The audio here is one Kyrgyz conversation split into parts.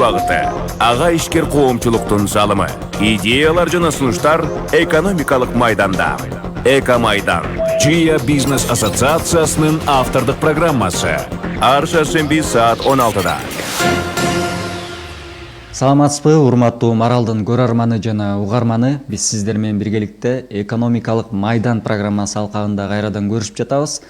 багыты, ага ишкер коомчулуктун салымы, идеялар жана сунуштар экономикалык майданда. Эко-майдан. Чия бизнес ассоциациясынын автордук программасы. Ар шаршемби саат 16-да. Саламатсызбы, урматтуу Маралдын көрөрманы жана угарманы. Биз сиздер менен биргеликте экономикалык майдан программасы алкагында кайрадан көрүшүп жатабыз.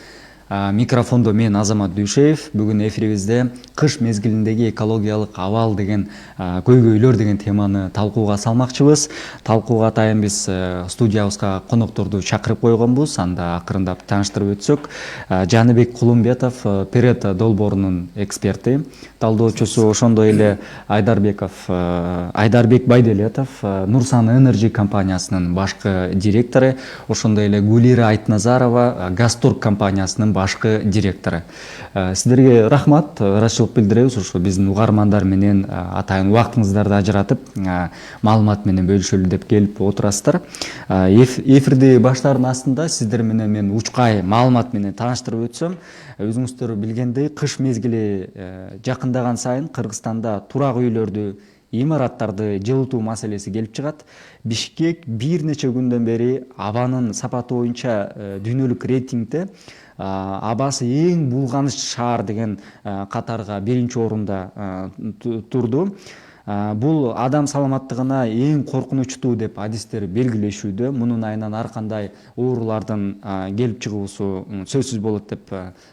Микрофондо мен Азамат Дүйшеев. Бүгүн эфирибизде кыш мезгилиндеги экологиялык абал деген көйгөйлөр деген теманы талкууга салмакчыбыз. Талкууга атайын биз студиябызга конокторду чакырып койгонбуз. Анда акырындап тааныштырып өтсөк, Жаныбек Кулумбетов, Перета долбоорунун эксперти, талдоочусу, ошондой эле Айдарбек Байделетов, Нурсан Энерджи компаниясынын башкы директору, ошондой эле Гулира Айтназарова, Газторг компаниясынын башкы директору. Сиздерге рахмат, ыраазычылык билдиребиз. Ошо биздин угармандар менен атайын убактыңыздарды ажыратып, маалымат менен бөлүшөлү деп келип отурасыздар. Эфирди баштаардын астында сиздер менен мен учкай маалымат менен тааныштырып өтсөм, өзүңүздөр билгендей, кыш мезгили жакындаган сайын Кыргызстанда турак үйлөрдү, имараттарды жылытуу маселеси келип чыгат. Бишкек бир нече күндөн бери абанын сапаты боюнча дүйнөлүк рейтингде абасы эң булганыч шаар деген катарга биринчи орунда турду. Бул адам саламаттыгына эң коркунучтуу деп адистер белгилешүүдө. Мунун айынан ар кандай оорулардын келип чыгуусу сөзсүз болот деп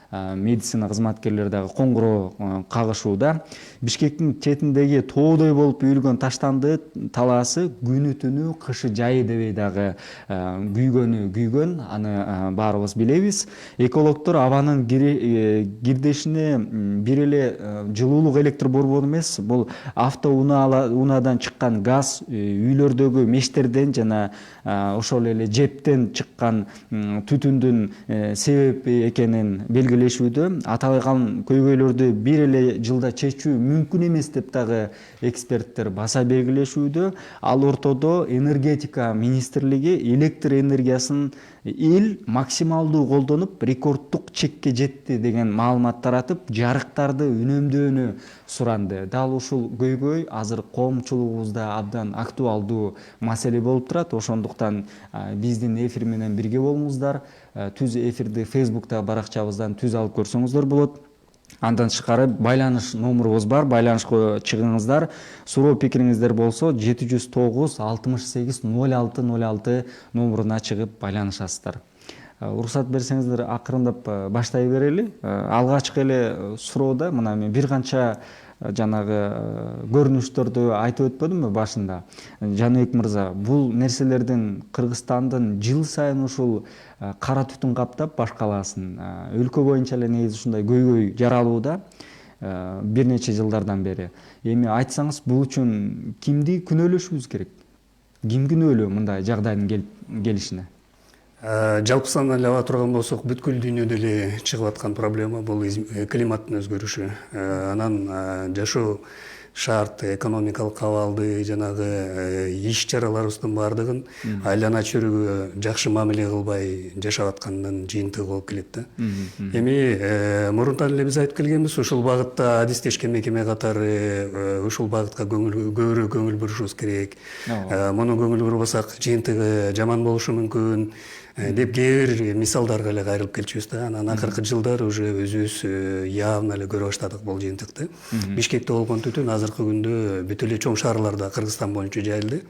медицина кызматкерлери дагы коңгуроо кагышууда. Бишкектин четиндеги тоодой болуп үйүлгөн таштанды талаасы күнү түнү, кышы жайы дебей дагы күйгөн, аны баарыбыз билебиз. Экологдор абанын кирдешине бир эле жылуулук электр борбору эмес, бул унаадан чыккан газ, үйлөрдөгү мештерден жана ошол эле жептен чыккан түтүндүн себеби экенин белгилешүүдө. Аталган көйгөйлөрдү бир эле жылда чечүү мүмкүн эмес деп дагы эксперттер баса белгилешүүдө. Ал ортодо энергетика министрлиги электр энергиясын эл максималдуу колдонуп, рекордтук чекке жетти деген маалымат таратып, жарыктарды үнөмдөөнү суранды. Дал ушул көйгөй азыр коомчулугубузда абдан актуалдуу маселе болуп турат. Ошондуктан биздин эфир менен бирге болуңуздар. Түз эфирди Facebook'та баракчабыздан түз алып көрсөңүздөр болот. Андан тышкары байланыш номурубуз бар, байланышка чыгыңыздар. Суроо пикириңиздер болсо 709 68 06 06 номуруна чыгып байланышасыздар. Уруксат берсеңиздер, акырындап баштай берели. Алгачкы эле суроодо мына мен бир канча жанагы көрүнүштөрдү айтып өтпөдүмбү башында? Жаныбек мырза, бул нерселердин Кыргызстандын жыл сайын ушул кара түтүн каптап башкаласын өлкө боюнча эле негизи ушундай көйгөй жаралууда бир нече жылдардан бери. Эми айтсаңыз, бул үчүн кимди күнөөлөшүбүз керек? Ким күнөөлүү мындай жагдайдын келишине? Жалпысынан эле ала турган болсок, бүткүл дүйнөдө эле чыгып аткан проблема бул климаттын өзгөрүшү. Анан жашоо шарт, экономикалык абалды, жанагы иш чараларыбыздын баардыгын айлана чөйрөгө жакшы мамиле кылбай жашап аткандын жыйынтыгы болуп келет да. Эми мурунтан эле биз айтып келгенбиз, ушул багытта адистешкен мекеме катары ушул багытка көбүрөөк көңүл бурушубуз керек. Муну көңүл бурбасак жыйынтыгы жаман болушу мүмкүн деп кээ бир мисалдарга эле кайрылып келчүбүз да. Анан акыркы жылдары уже өзүбүз явно эле көрө баштадык бул жыйынтыкты. Бишкекте болгон түтүн азыркы күндө бүт эле чоң шаарларда Кыргызстан боюнча жайылды.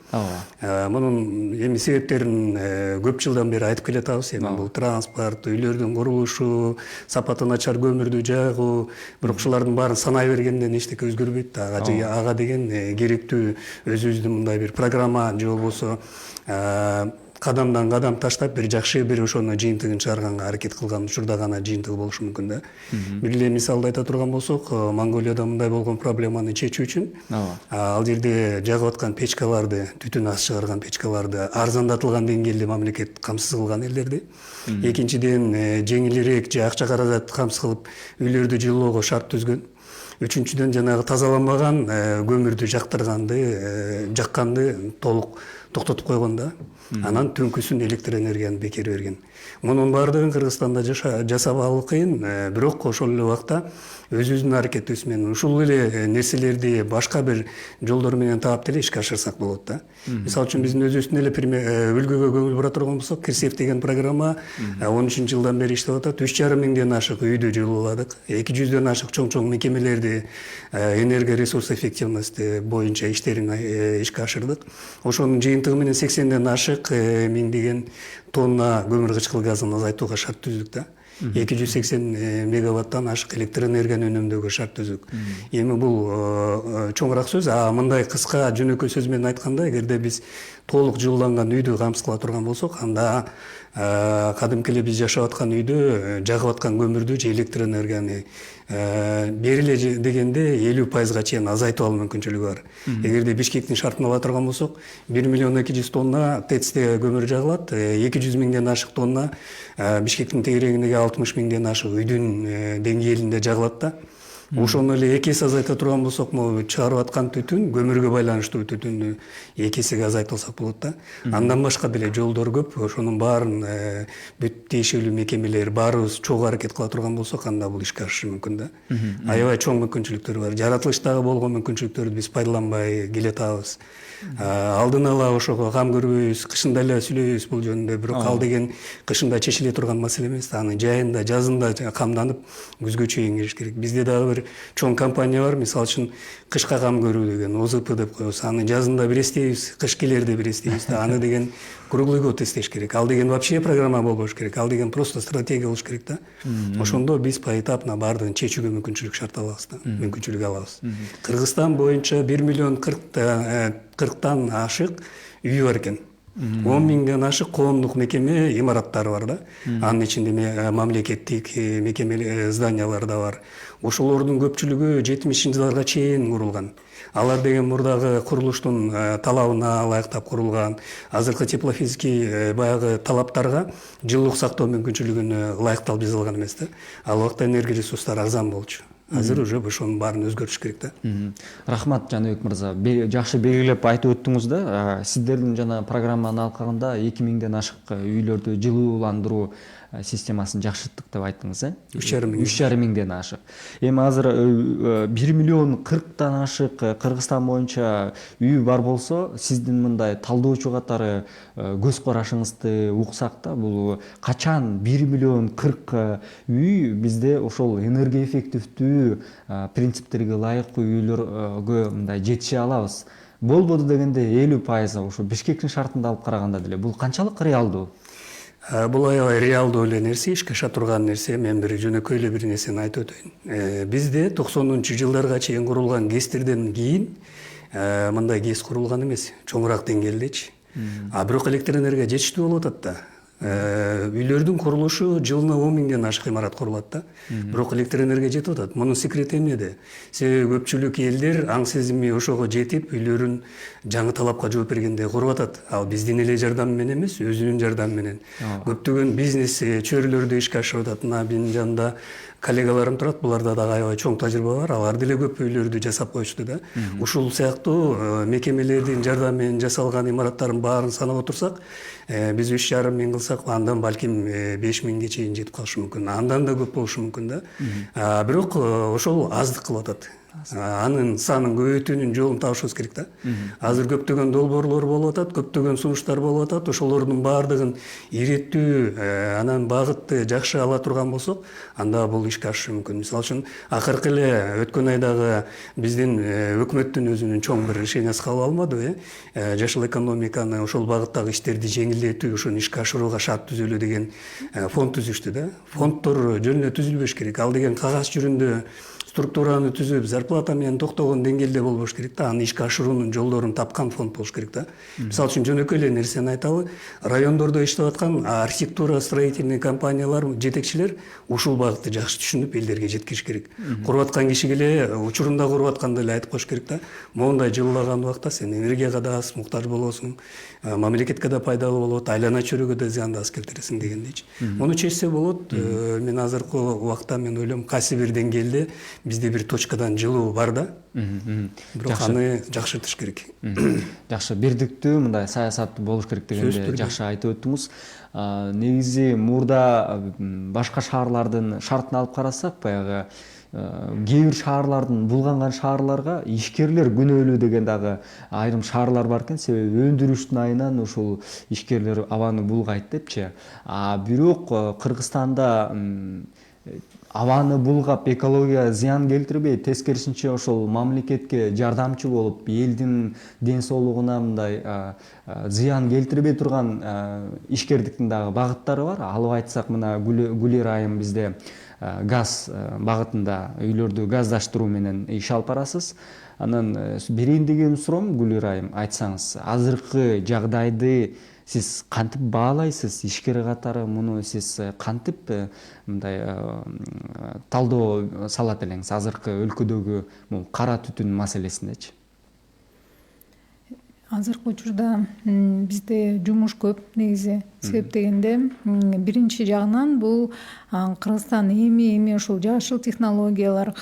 Мунун эми себептерин көп жылдан бери айтып келатабыз. Эми бул транспорт, үйлөрдүн курулушу, сапаты начар көмүрдү жагуу, бирок ушулардын баарын санай бергенден эчтеке өзгөрбөйт. Ага деген керектүү өзүбүздүн мындай бир программа же болбосо кадамдан кадам таштап бир жакшы бир ошону жыйынтыгын чыгарганга аракет кылган учурда гана жыйынтыгы болушу мүмкүн да. Бир эле мисалды айта турган болсок, Монголияда мындай болгон проблеманы чечүү үчүн ал жерде жагып аткан печкаларды, түтүн аз чыгарган печкаларды арзандатылган деңгээлде мамлекет камсыз кылган элдерди. Экинчиден, жеңилирээк же акча каражат камсыз кылып үйлөрдү жылоого шарт түзгөн. Үчүнчүдөн, жанагы тазаланбаган көмүрдү жактырганды, жакканды толук токтотуп койгон да. Анан түнкүсүн электр энергияны бекер берген. Мунун баардыгын Кыргызстанда жасап алуу кыйын, бирок ошол эле убакта өзүбүздүн аракетибиз менен ушул эле нерселерди башка бир жолдор менен таап деле ишке ашырсак болот да. Мисалы үчүн биздин өзүбүздүн эле үлгүгө көңүл бура турган болсок, Кирсев деген программа 13-жылдан бери иштеп атат. 3,5 миңден ашык үйдү жылууладык. 200дөн ашык чоң мекемелерди энерго ресурс эффективности боюнча иштерин ишке ашырдык. Ошонун жыйынтыгы менен 80ден ашык миңдеген тонна көмүр кычкыл газын азайтууга шарт түздүк да. 280 мегаваттан ашык электр энергияны үнөмдөөгө шарт түздүк. Эми бул чоңураак сөз, мындай кыска жөнөкөй сөз менен айтканда, эгерде биз толук жылууланган үйдү камсыз кыла турган болсок, анда кадимки эле биз жашап аткан үйдө жагып аткан көмүрдү же электр энергияны бериле дегенде 50%га чейин азайтып алуу мүмкүнчүлүгү бар. Эгерде Бишкектин шартын ала турган болсок, 1 миллион 200 тонна ТЭЦте көмүр жагылат, 200 миңден ашык тонна Бишкектин тегерегиндеги 60 миңден ашык үйдүн деңгээлинде жагылат да. Ошону эле 2 эсе азайта турган болсок, могу чыгарып аткан түтүн, көмүргө байланыштуу түтүндү 2 эсеге азайтылсак болот да. Андан башка деле жолдор көп. Ошонун баарын бүт тиешелүү мекемелер баарыбыз чогуу аракет кыла турган болсок, анда бул ишке ашышы мүмкүн да. Аябай чоң мүмкүнчүлүктөр бар. Жаратылыштагы болгон мүмкүнчүлүктөрдү биз пайдаланбай келатабыз. Алдын ала ошого кам көрбөйбүз, кышында эле сүйлөйбүз бул жөнүндө. Бирок ал деген кышында чечиле турган маселе эмес. Аны жайында, жазында камданып, күзгө чейин кириш керек. Бизде дагы бир чоң компания бар, мисалы үчүн кышка кам көрүү деген ОЗП деп коебуз. Аны жазында бир эстейбиз, кыш келерде бир эстейбиз да. Аны деген круглый год эстеш керек. Ал деген вообще программа болбош керек. Ал деген просто стратегия болуш керек да. Ошондо биз поэтапно баардыгын чечүүгө мүмкүнчүлүк шарт алабыз да. Мүмкүнчүлүк алабыз. Кыргызстан боюнча 1 миллион 40тан ашык үй бар экен. 10 миңден ашык коомдук мекеме имараттары бар да. Анын ичинде мамлекеттик мекеме зданиялар да бар. Ошолордун көпчүлүгү 70-жылдарга чейин курулган. Алар деген мурдагы курулуштун талабына ылайыктап курулган. Азыркы теплофизики баягы талаптарга жылуулук сактоо мүмкүнчүлүгүнө ылайыкталып жасалган эмес да. Ал убакта энергия ресурстары арзан болчу. Азыр уже ошонун баарын өзгөртүш керек да. Рахмат Жаныбек мырза. Жакшы белгилеп айтып өттүңүз да. Сиздердин жана программанын алкагында 2000ден ашык үйлөрдү жылууландыруу системасын жакшырттык деп айттыңыз, 3,5 миңден ашык. Эми азыр 1 миллион 40тан ашык Кыргызстан боюнча үй бар болсо, сиздин мындай талдоочу катары көз карашыңызды уксак да, бул качан 1 миллион 40 үй бизде ошол энергия эффективдүү принциптерге ылайыктуу үйлөргө мындай жетише алабыз. Болбоду дегенде 50% ошо Бишкектин шартында алып караганда деле бул канчалык реалдуу? Бул аябай реалдуу эле нерсе, ишке аша турган нерсе. Мен бир жөнөкөй эле бир нерсени айтып өтөйүн. Бизде 90-жылдарга чейин курулган ГЭСтерден кийин мындай ГЭС курулган эмес, чоңураак деңгээлдечи. Бирок электр энергия жетиштүү болуп атат да. Үйлөрдүн курулушу жылына 10 миңден ашык имарат курулат да. Бирок электр энергия жетип атат. Мунун секрети эмнеде? Себеби көпчүлүк элдер аң сезими ошого жетип, үйлөрүн жаңы талапка жооп бергенде куруп атат. Ал биздин эле жардам менен эмес, өзүнүн жардамы менен. Көптөгөн бизнес чөйрөлөрдү ишке ашырып атат. Менин жанымда коллегаларым турат, буларда дагы аябай чоң тажрыйба бар. Алар деле көп үйлөрдү жасап коюшту да. Ушул сыяктуу мекемелердин жардамы менен жасалган имараттардын баарын санап отурсак, биз 3,5 миң кылсак, андан балким 5 миңге чейин жетип калышы мүмкүн. Андан да көп болушу мүмкүн да. Бирок ошол аздык кылып атат. Анын санын көбөйтүүнүн жолун табышыбыз керек да. Азыр көптөгөн долбоорлор болуп атат, көптөгөн сунуштар болуп атат. Ошолордун баардыгын иреттүү, анан багытты жакшы ала турган болсок, анда бул ишке ашышы мүмкүн. Мисалы үчүн, акыркы эле өткөн айдагы биздин өкмөттүн өзүнүн чоң бир решениясы кабыл алынбадыбы? Жашыл экономиканы, ошол багыттагы иштерди жеңилдетүү, ошону ишке ашырууга шарт түзөлүү деген фонд түзүштү да. Фонддор жөн эле түзүлбөш керек. Ал деген кагаз жүрүндө структураны түзүп, зарплата менен токтогон деңгээлде болбош керек да. Аны ишке ашыруунун жолдорун тапкан фонд болуш керек да. Мисалы үчүн жөнөкөй эле нерсени айталы, райондордо иштеп аткан архитектура строительный компаниялар, жетекчилер ушул багытты жакшы түшүнүп элдерге жеткириш керек. Куруп аткан кишиге эле учурунда куруп атканда эле айтып коюш керек да. Моундай жылуулаган убакта сен энергияга да аз муктаж болосуң, мамлекетке да пайдалуу болот, айлана чөйрөгө да зыянды аз келтиресиң дегендейчи. Муну чечсе болот. Мен азыркы убакта мен ойлойм кайсы бир деңгээлде бизде бир точкадан жылуу бар да, бирок аны жакшыртыш керек. Жакшы, бирдиктүү мындай саясат болуш керек дегенде жакшы айтып өттүңүз. Негизи мурда башка шаарлардын шартын алып карасак, баягы кээ бир шаарлардын булганган шаарларга ишкерлер күнөөлүү деген дагы айрым шаарлар бар экен. Себеби өндүрүштүн айынан ушул ишкерлер абаны булгайт депчи. Бирок Кыргызстанда абаны булгап экология зыян келтирбей, тескерисинче ошол мамлекетке жардамчы болуп, элдин ден соолугуна мындай зыян келтирбей турган ишкердиктин дагы багыттары бар. Алып айтсак, мына Гулира айым бизде газ багытында үйлөрдү газдаштыруу менен иш алып барасыз. Анан берейин деген суроом, Гулира айым, айтсаңыз, азыркы жагдайды сиз кантип баалайсыз? Ишкер катары муну сиз кантип мындай талдоо салат элеңиз азыркы өлкөдөгү кара түтүн маселесиндечи? Азыркы учурда бизде жумуш көп негизи. Себеп дегенде, биринчи жагынан бул Кыргызстан эми ушул жашыл технологиялар,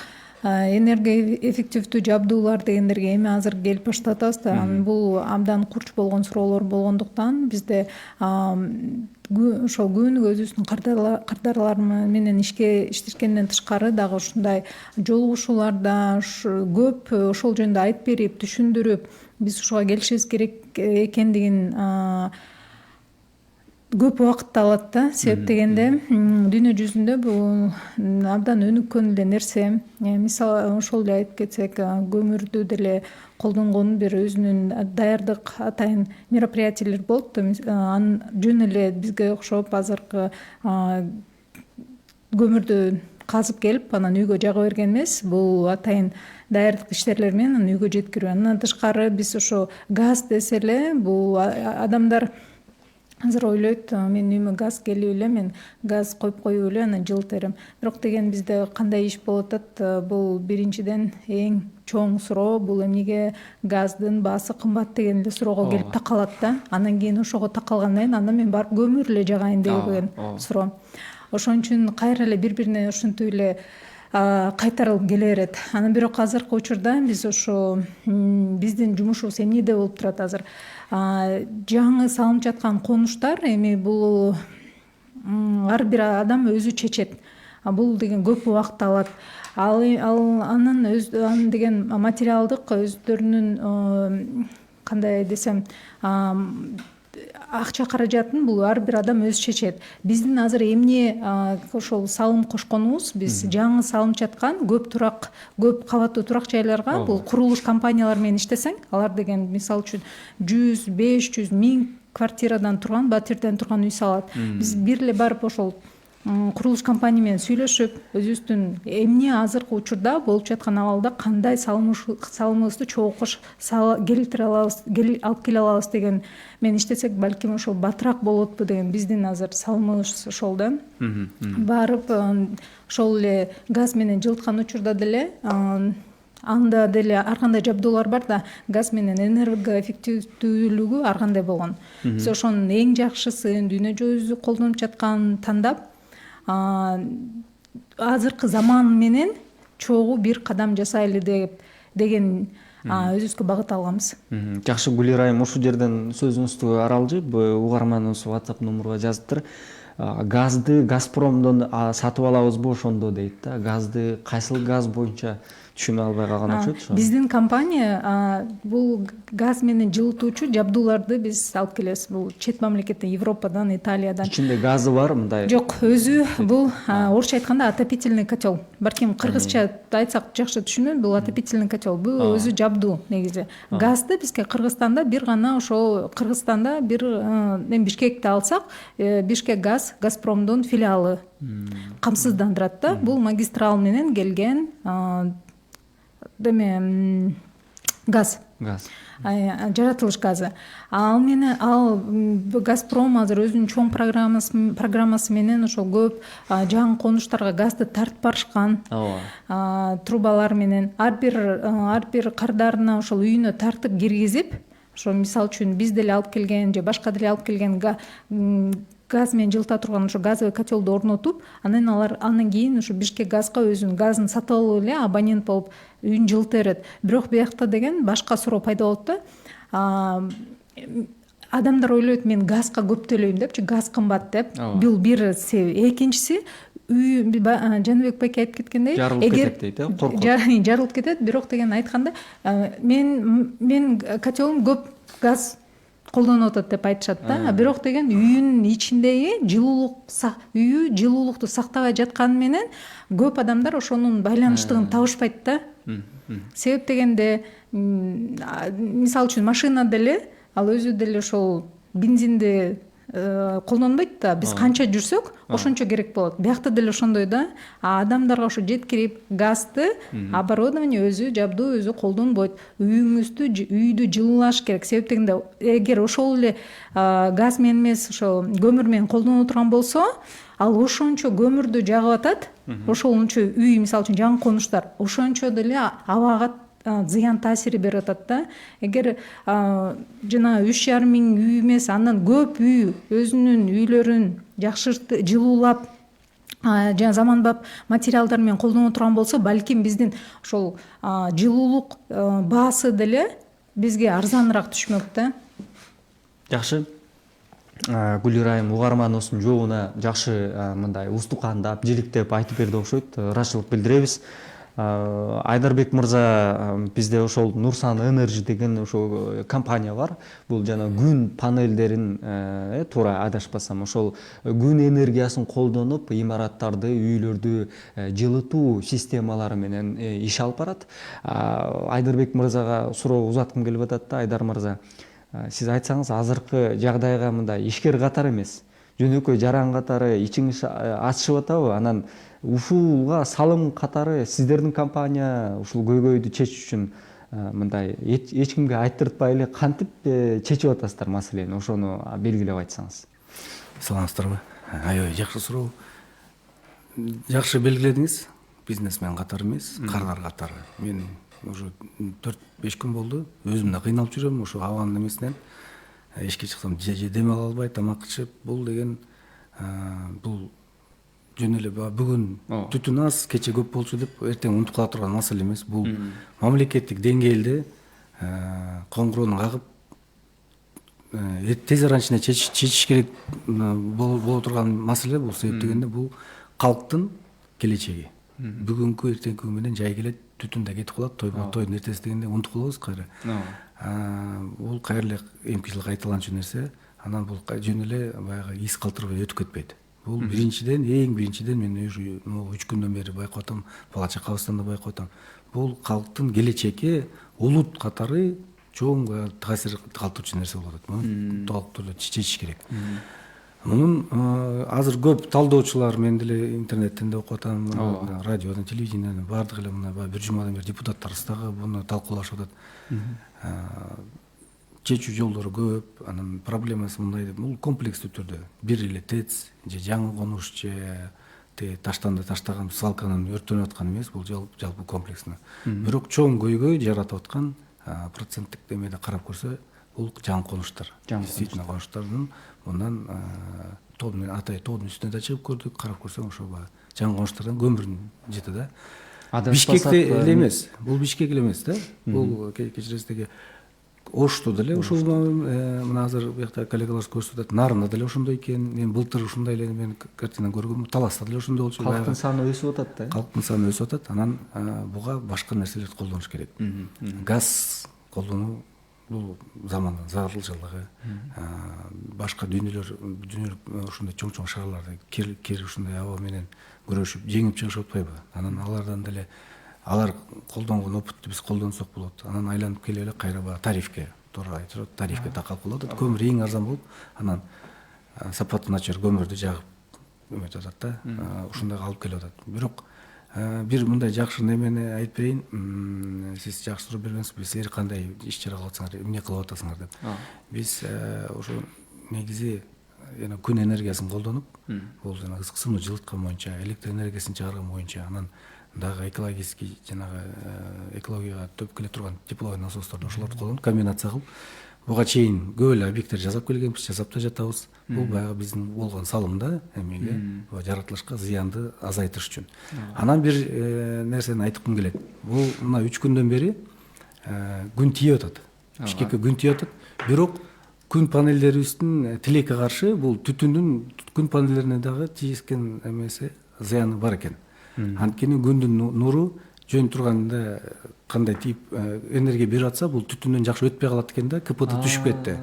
энергоэффективдүү жабдуулар дегендерге эми азыр келип баштап атабыз да. Бул абдан курч болгон суроолор болгондуктан бизде ошол күнүгө өзүбүздүн кардарлар менен иштешкенден тышкары дагы ушундай жолугушууларда көп ошол жөнүндө айтып берип, түшүндүрүп, биз ушуга келишибиз керек экендигин көп убакытты алат да. Себеп дегенде, дүйнө жүзүндө бул абдан өнүккөн эле нерсе. Мисалы, ошол эле айтып кетсек, көмүрдү деле колдонгон бир өзүнүн даярдык атайын мероприятиялер болот. Жөн эле бизге окшоп азыркы көмүрдү казып келип, анан үйгө жага берген эмес. Бул атайын даярдык иштерлер менен үйгө жеткирүү. Андан тышкары биз ошо газ десе эле, бул адамдар азыр ойлойт, мен үйүмө газ келип эле, мен газ коюп эле, анан жылыт берем. Бирок деген бизде кандай иш болуп атат? Бул биринчиден эң чоң суроо, бул эмнеге газдын баасы кымбат деген эле суроого келип такалат да. Анан кийин ошого такалгандан кийин андан мен барып көмүр эле жагайын деген суроо. Ошон үчүн кайра эле бири-бирине ушинтип эле кайтарылып келе берет. Анан бирок азыркы учурда биз ошо биздин жумушубуз эмнеде болуп турат азыр? Жаңы салынып жаткан конуштар эми бул ар бир адам өзү чечет. Бул деген көп убакыт алат. Анын деген материалдык өздөрүнүн кандай десем акча каражатын бул ар бир адам өзү чечет. Биздин азыр эмне ошол салым кошконубуз, биз жаңы салынып жаткан көп кабаттуу турак жайларга бул курулуш компаниялары менен иштесең, алар деген мисалы үчүн 100, 500, 1000 квартирадан турган, батирден турган үй салат. Биз бир эле барып ошол курулуш компания менен сүйлөшүп, өзүбүздүн эмне азыркы учурда болуп жаткан абалда кандай салымыбызды чогулуш алып келе алабыз деген менен иштесек, балким ошол батыраак болотпу деген биздин азыр салымыбыз ошол да. Барып ошол эле газ менен жылыткан учурда деле анда деле ар кандай жабдуулар бар да, газ менен энергоэффективдүүлүгү ар кандай болгон. Биз ошонун эң жакшысын дүйнө жүзү колдонуп жатканын тандап, азыркы заман менен чогуу бир кадам жасайлы деген өзүбүзгө багыт алганбыз. Жакшы, Гулира айым, ушул жерден сөзүңүздү аралжы угарманыбыз WhatsApp номурга жазыптыр. Газды Газпромдон сатып алабызбы ошондо дейт да. Газды кайсыл газ боюнча түшүнө албай калган окшойт. Биздин компания бул газ менен жылытуучу жабдууларды биз алып келебиз. Бул чет мамлекеттен, Европадан, Италиядан. Ичинде газы бар мындай? Жок, өзү бул орусча айтканда отопительный котел. Балким кыргызча айтсак жакшы түшүнөт. Бул отопительный котел. Бул өзү жабдуу негизи. Газды бизге Кыргызстанда бир гана ошо Кыргызстанда бир Бишкекти алсак, Бишкек газ Газпромдун филиалы камсыздандырат да. Бул магистрал менен келген газ. Жаратылыш газы. Ал Газпром азыр өзүнүн чоң программасы менен ошол көп жаңы конуштарга газды тартып барышкан. Трубалар менен ар бир кардарына ошол үйүнө тартып киргизип, ошо мисалы үчүн биз деле алып келген же башка деле алып келген газ менен жылыта турган ошо газовый котелду орнотуп, анан кийин ушу Бишкек газга өзүнүн газын сатып алып эле абонент болуп үйүн жылыта берет. Бирок биякта деген башка суроо пайда болот да. Адамдар ойлойт мен газга көп төлөйм депчи, газ кымбат деп. Бул бир себеп. Экинчиси үй Жаныбек байке айтып кеткендей, жарылып кетет дейт, коркот. Жарылып кетет, бирок деген айтканда мен котелум көп газ колдонуп атат деп айтышат да. Бирок деген үйүнүн ичиндеги үйү жылуулукту сактабай жатканы менен көп адамдар ошонун байланыштыгын табышпайт да. Себеп дегенде мисалы үчүн машина деле ал өзү деле ошол бензинди колдонбойт да. Биз канча жүрсөк ошончо керек болот. Биякта деле ошондой да. Адамдарга ошо жеткирип газды оборудование өзү жабдуу өзү колдонбойт. Үйдү жылуулаш керек. Себеп дегенде эгер ошол эле газ менен эмес ошо көмүр менен колдоно турган болсо, ал ошончо көмүрдү жагып атат. Ошончо үй мисалы үчүн жаңы конуштар ошончо деле абага зыян таасири берип атат да. Эгер жана 3,5 миң үй эмес, андан көп үй өзүнүн үйлөрүн жакшы жылуулап жана заманбап материалдар менен колдоно турган болсо, балким биздин ошол жылуулук баасы деле бизге арзаныраак түшмөк да. Жакшы. Гүлира айым угарманыбыздын жообуна жакшы мындай устукандап, жиликтеп айтып берди окшойт. Ыраазычылык билдиребиз. Айдарбек мырза, бизде ошол Нурсан Energy деген ошол компания бар. Бул жана күн панелдерин туура адашпасам, ошол күн энергиясын колдонуп имараттарды, үйлөрдү жылытуу системалары менен иш алып барат. Айдарбек мырзага суроо узаткым келип атат да. Айдар мырза, сиз айтсаңыз, азыркы жагдайга мындай ишкер катары эмес, жөнөкөй жаран катары ичиңиз ачышып атабы? Анан ушулга салым катары сиздердин компания ушул көйгөйдү чечиш үчүн мындай эч кимге айттыртпай эле кантип чечип атасыздар маселени? Ошону белгилеп айтсаңыз. Саламатсыздарбы? Аябай жакшы суроо. Жакшы белгиледиңиз. Бизнесмен катары эмес, кардар катары. Мен уже 4-5 күн болду. Өзүм да кыйналып жүрөм ошо абанын эмесинен. Эшикке чыксам же дем ала албай, тамак ичип, бул деген бул жөн эле бүгүн түтүн аз, кече көп болчу деп эртең унутуп кала турган маселе эмес. Бул мамлекеттик деңгээлде коңгуроону кагып тез арада ичинде чечиш керек боло турган маселе. Бул себеп дегенде бул калктын келечеги. Бүгүнкү эртеңки күн менен жай келет, түтүн да кетип калат, тойдун эртеси дегенде унутуп калабыз кайра. Бул кайра эле эмки жыл кайталанчу нерсе. Анан бул жөн эле баягы из калтырбай өтүп кетпейт. Бул эң биринчиден мен уже 3 күндөн бери байкап атам, бала чакабыздан да байкап атам. Бул калктын келечекке улут катары чоң таасир калтырчу нерсе болуп атат. Муну толук түрдө чечиш керек. Мунун азыр көп талдоочулар, мен деле интернеттен да окуп атам, радиодон, телевидениеден бардык эле мына бир жумадан бери депутаттарыбыз дагы буну талкуулашып атат. Чечүү жолдору көп, анан проблемасы мындай деп, бул комплекстүү түрдө бир эле ТЭЦ же жаңы конуш же таштаган свалканын өрттөнүп атканы эмес, бул жалпы комплексно. Бирок чоң көйгөй жаратып аткан проценттик демеде карап көрсө, бул жаңы конуштар. Действительно конуштардын мындан тоодун үстүнө да чыгып көрдүк, карап көрсөң ошо жаңы конуштардан көмүрүн жети да. Бишкекте эле эмес, бул Бишкек эле эмес да. Бул кечиресиздеги Ошто деле ошол мына азыр биякта коллегалар көрсөтүп атат. Нарында деле ошондой экен. Мен былтыр ушундай эле мен картинаны көргөм. Таласта деле ошондой болчу. Калктын саны өсүп атат да. Калктын саны өсүп атат. Анан буга башка нерселерди колдонуш керек. Газ колдонуу бул замандын зарылчылыгы. Башка дүйнөлөр ошондой чоң шаарларда кир ушундай аба менен күрөшүп жеңип чыгышып атпайбы? Анан алардан деле алар колдонгон опытты биз колдонсок болот. Анан айланып келип эле кайра тарифке, туура айтып, тарифке такалып калып атат. Көмүр эң арзан болуп, анан сапаты начар көмүрдү жагып эметип атат да. Ушундай алып келип атат. Бирок бир мындай жакшы немени айтып берейин. Сиз жакшы суроо бергенсиз, силер кандай иш чара кылып атсаңар, эмне кылып атасыңар деп. Биз ошо негизи жана күн энергиясын колдонуп, бул жана ысык сууну жылыткан боюнча, электр энергиясын чыгарган боюнча, анан дагы экологический жанагы экологияга төп келе турган тепловой насосторду ошолорду колдонуп комбинация кылып буга чейин көп эле объекттер жасап келгенбиз, жасап да жатабыз. Бул баягы биздин болгон салым да эмеге, жаратылышка зыянды азайтыш үчүн. Анан бир нерсени айткым келет. Бул мына 3 күндөн бери күн тийип атат. Бишкекке күн тийип атат. Бирок күн панелдерибиздин тилекке каршы бул түтүндүн күн панелдерине дагы тийишкен эмеси зыяны бар экен. Анткени күндүн нуру жөн турганда кандай тип энергия берип атса, бул түтүндөн жакшы өтпөй калат экен да, КПД түшүп кетти.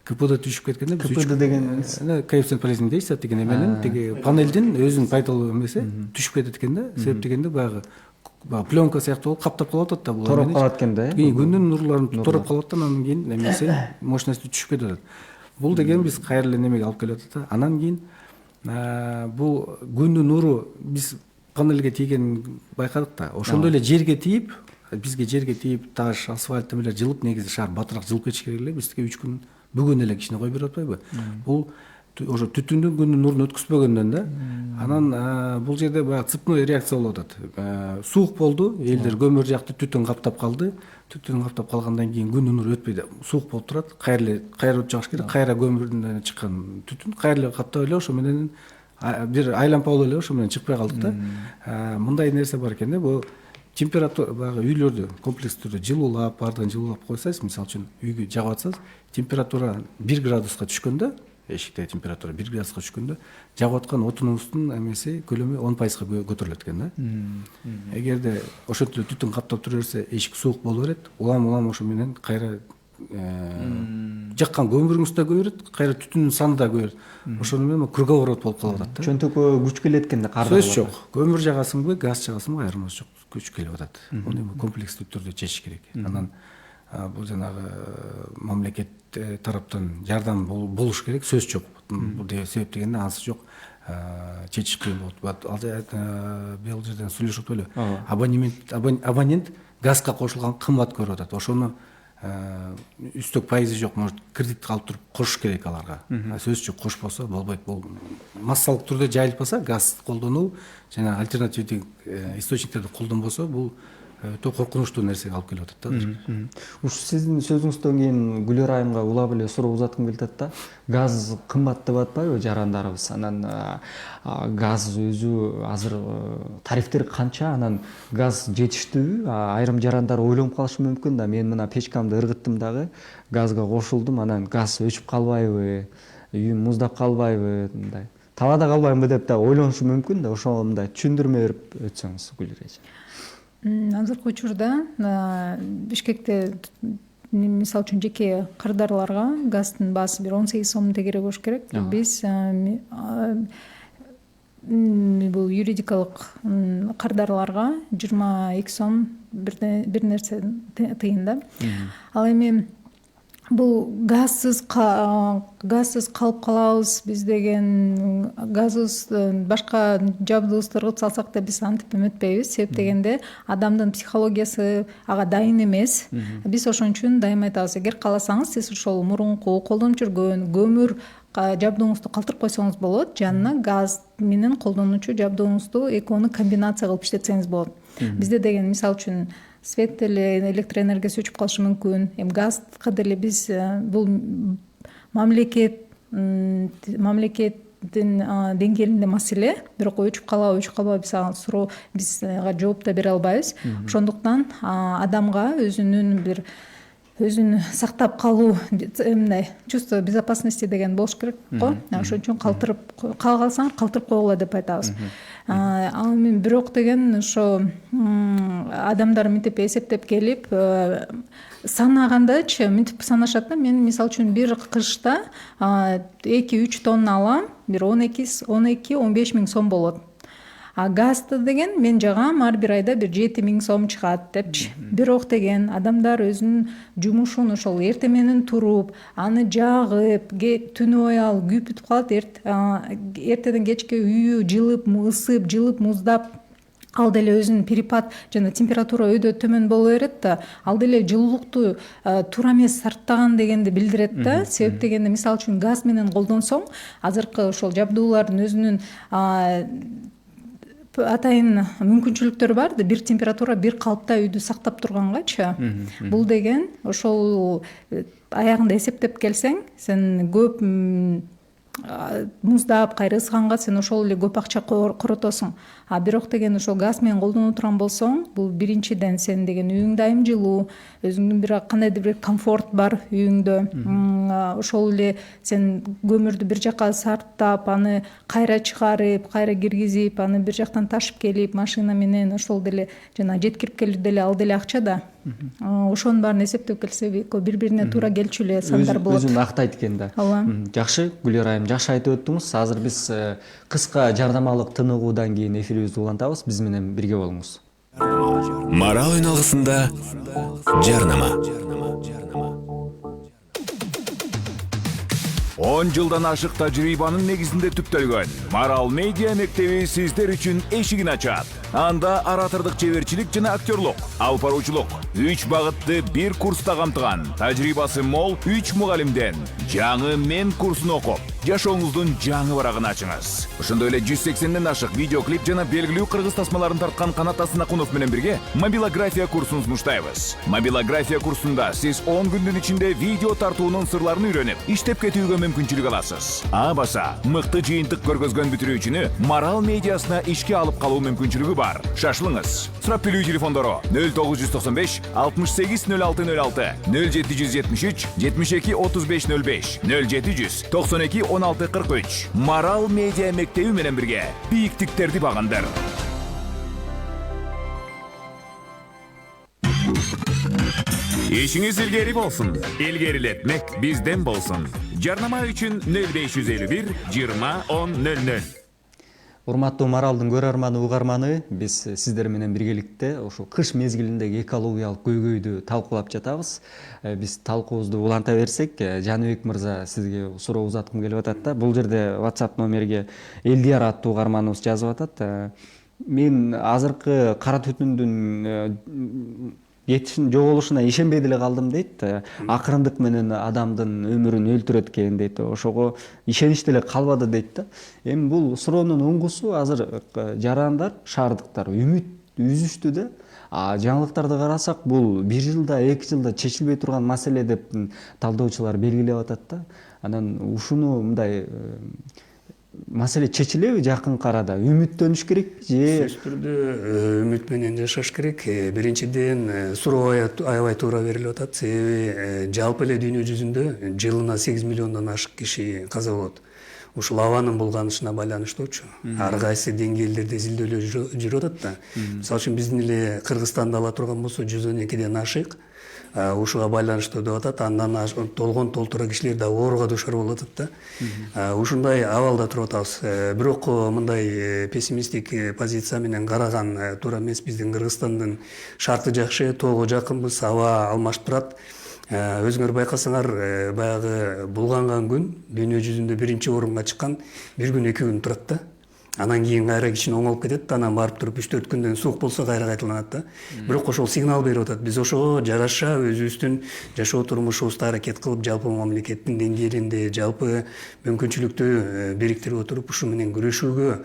КПД түшүп кеткенде биз КПД деген коэффициент полезный действия деген эменин тиги панелдин өзүнүн пайдалуу эмеси түшүп кетет экен да. Себеп дегенде баягы пленка сыяктуу болуп каптап калып атат да, бул тороп калат экен да. Күндүн нурларын тороп калып атат, анан кийин эмеси мощности түшүп кетип атат. Бул деген биз кайра эле немеге алып келип атат да. Анан кийин бул күндүн нуру биз панелге тийгенин байкадык да. Ошондой эле жерге тийип, бизге жерге тийип, таш, асфальт эмелер жылып, негизи шаар батыраак жылып кетиш керек эле. Бизге 3 күн бүгүн эле кичине кой берип атпайбы? Бул ошо түтүндүн күндүн нурун өткүзбөгөндөн да. Анан бул жерде баягы цепной реакция болуп атат. Суук болду, элдер көмүр жакты, түтүн каптап калды. Түтүн каптап калгандан кийин күндүн нуру өтпөйдү. Суук болуп турат. Кайра өтүп жагыш керек. Кайра көмүрдөн чыккан түтүн кайра каптап эле ошо менен бир айлампа болуп эле ошо менен чыкпай калдык да. Мындай нерсе бар экен да. Бул температура баягы үйлөрдү комплекстөрдү жылуулап, бардыгын жылуулап койсоңуз, мисалы үчүн үйгө жагып атсаңыз, температура 1 градуска түшкөндө, эшикте температура 1 градуска түшкөндө, жагып аткан отунуңуздун эмеси көлөмү 10% көтөрүлөт экен да. Эгерде ошентип түтүн каптап тура берсе, эшик суук боло берет. Улам ошо менен кайра жаккан көмүрүңүз да көбөйөт, кайра түтүндүн саны да көбөйөт. Ошону менен круговорот болуп калып атат да. Чөнтөккө күч келет экен да, карды. Сөз жок. Көмүр жагасыңбы, газ жагасыңбы, айырмасы жок. Күч келип атат. Муну комплекстүү түрдө чечиш керек. Анан бул жанагы мамлекет тараптан жардам болуш керек, сөз жок. Бул себеп дегенде анысы жок. Чечиш кыйын болот. Бул жерден сүйлөшүп эле. Абонент газга кошулган кымбат көрүп атат. Ошону үстөк пайызы жок, может кредит алып туруп кошуш керек аларга. Сөз жок, кошпосо болбойт. Бул массалык түрдө жайылпаса, газ колдонуу жана альтернативдик источниктерди колдонбосо, бул өтө коркунучтуу нерсеге алып келип атат да. Ушу сиздин сөзүңүздөн кийин Гүлер айымга улап эле суроо узаткым келип атат да. Газ кымбат деп атпайбы жарандарыбыз? Анан газ өзү азыр тарифтери канча? Анан газ жетиштүүбү? Айрым жарандар ойлонуп калышы мүмкүн да. Мен мына печкамды ыргыттым дагы, газга кошулдум, анан газ өчүп калбайбы? Үйүм муздап калбайбы? Мындай талаада калбаймбы деп да ойлонушу мүмкүн да. Ошого мындай түшүндүрмө берип өтсөңүз, Гүлер эже. Азыркы учурда Бишкекте мисалы үчүн жеке кардарларга газдын баасы бир 18 сом тегере болуш керек. Биз бул юридикалык кардарларга 22 сом бир нерсе тыйын да. Ал эми бул газсыз калып калабыз биз деген, газсыз башка жабдуубузду ыргытып салсак да биз антип үмүтпөйбүз. Себеп дегенде адамдын психологиясы ага дайын эмес. Биз ошон үчүн дайыма айтабыз, эгер кааласаңыз сиз ошол мурунку колдонуп жүргөн көмүр жабдууңузду калтырып койсоңуз болот, жанына газ менен колдонуучу жабдууңузду экөөнү комбинация кылып иштетсеңиз болот. Бизде деген мисалы үчүн свет деле, электроэнергиясы өчүп калышы мүмкүн. Газга деле биз бул мамлекеттин деңгээлинде маселе, бирок өчүп калбайбы биз ага суроо, бизга жооп да бере албайбыз. Ошондуктан адамга өзүн сактап калуу, мындай чувство безопасности деген болуш керек го. Ошон үчүн кааласаңар калтырып койгула деп айтабыз. Ал эми бирок деген ошо адамдар мынтип эсептеп келип санагандачы мынтип санашат да. Мен мисалы үчүн бир кышта 2-3 тонна алам, бир 12-15 миң сом болот. Газды деген мен жагам ар бир айда бир 7 миң сом чыгат депчи. Бирок деген адамдар өзүнүн жумушун ошол эртең менен туруп, аны жагып, түнү бою ал күйүп бүтүп калат. Эртеден кечке үйү жылып, ысып, жылып, муздап, ал деле өзүнүн перепад жана температура өйдө төмөн боло берет да. Ал деле жылуулукту туура эмес сарптаган дегенди билдирет да. Себеп дегенде мисалы үчүн газ менен колдонсоң, азыркы ошол жабдуулардын өзүнүн атайын мүмкүнчүлүктөр бар да, бир температура бир калыпта үйдү сактап тургангачы. Бул деген ошол аягында эсептеп келсең, сен көп муздап кайра ысганга сен ошол эле көп акча коротосуң. А бирок деген ошол газ менен колдоно турган болсоң, бул биринчиден сен деген үйүң дайым жылуу, өзүңдүн бир кандайдыр бир комфорт бар үйүңдө. Ошол эле сен көмүрдү бир жака сарптап, аны кайра чыгарып, кайра киргизип, аны бир жактан ташып келип, машина менен ошол деле жана жеткирип келүү деле ал деле акча да. Ошонун баарын эсептеп келсе, бири-бирине туура келчү эле сандар болот. Өзүн актайт экен да. Ооба. Жакшы, Гүлер айым, жакшы айтып өттүңүз. Азыр биз кыска жардамалык тыныгуудан кийин эфирибизди улантабыз. Биз менен бирге болуңуз. Марал үналгысында жарнама. 10 жылдан ашык тажрыйбанын негизинде түптөлгөн Марал Медиа мектеби сиздер үчүн эшигин ачат. Анда оратордук чеберчилик жана актерлук, алып баруучулук 3 багытты бир курста камтыган, тажрыйбасы мол 3 мугалимден жаңы мен курсун окуп, жашооңуздун жаңы барагын ачыңыз. Ошондой эле 180ден ашык видеоклип жана белгилүү кыргыз тасмаларын тарткан Канат Асынакунов менен бирге мобилография курсун сунуштайбыз. Мобилография курсунда сиз 10 күндүн ичинде видео тартуунун сырларын үйрөнүп, иштеп кетүүгө мүмкүнчүлүк аласыз. Баса, мыкты жыйынтык көргөзгөн бүтүрүүчүнү Марал медиасына ишке алып калуу мүмкүнчүлүгү бар. Шашылыңыз. Сурап билүү телефондору 0995 68 06 06, 0773 72 35 05, 0700 92 16 43. Марал медиа мектеби менен бирге бийиктиктерди багандар. Ишиңиз илгери болсун. Илгерилетмек бизден болсун. Жарнама үчүн 0551 20 10 00. Урматтуу Маралдын көрөрманы, угарманы, биз сиздер менен биргеликте ошо кыш мезгилиндеги экологиялык көйгөйдү талкуулап жатабыз. Биз талкуубузду уланта берсек, Жаныбек мырза, сизге суроо узаткым келип атат да. Бул жерде WhatsApp номерге Элдияр аттуу угарманыбыз жазып атат. Мен азыркы кара түтүндүн жоголушуна ишенбей деле калдым дейт. Акырындык менен адамдын өмүрүн өлтүрөт экен дейт. Ошого ишенич деле калбады дейт да. Эми бул суроонун оңгусу азыр жарандар, шаардыктар үмүт үзүштү да. Жаңылыктарды карасак, бул 1 жылда, 2 жылда чечилбей турган маселе деп талдоочулар белгилеп атат да. Анан ушуну мындай маселе чечилеби жакын арада? Үмүттөнүш керек же? Сөзсүз түрдө үмүт менен жашаш керек. Биринчиден суроо аябай туура берилип атат. Себеби жалпы эле дүйнө жүзүндө жылына 8 миллиондон ашык киши каза болот. Ушул абанын булганышына байланыштуучу. Ар кайсы деңгээлдерде изилдөөлөр жүрүп атат да. Мисалы үчүн биздин эле Кыргызстанда ала турган болсо 112ден ашык. Ушуга байланыштуу деп атат. Андан толгон толтура кишилер да ооруга душар болуп атат да. Ушундай абалда туруп атабыз. Бирок мындай пессимистик позиция менен караган туура эмес. Биздин Кыргызстандын шарты жакшы, тоого жакынбыз, аба алмашып турат. Өзүңөр байкасаңар, баягы булганган күн дүйнө жүзүндө биринчи орунга чыккан, бир күн 2 күн турат да. Анан кийин кайра кичине оңолуп кетет, анан барып туруп 3-4 күндөн суук болсо кайра кайталанат да. Бирок ошол сигнал берип атат. Биз ошого жараша өзүбүздүн жашоо турмушубузда аракет кылып, жалпы мамлекеттин деңгээлинде жалпы мүмкүнчүлүктү бириктирип отуруп, ушу менен күрөшүүгө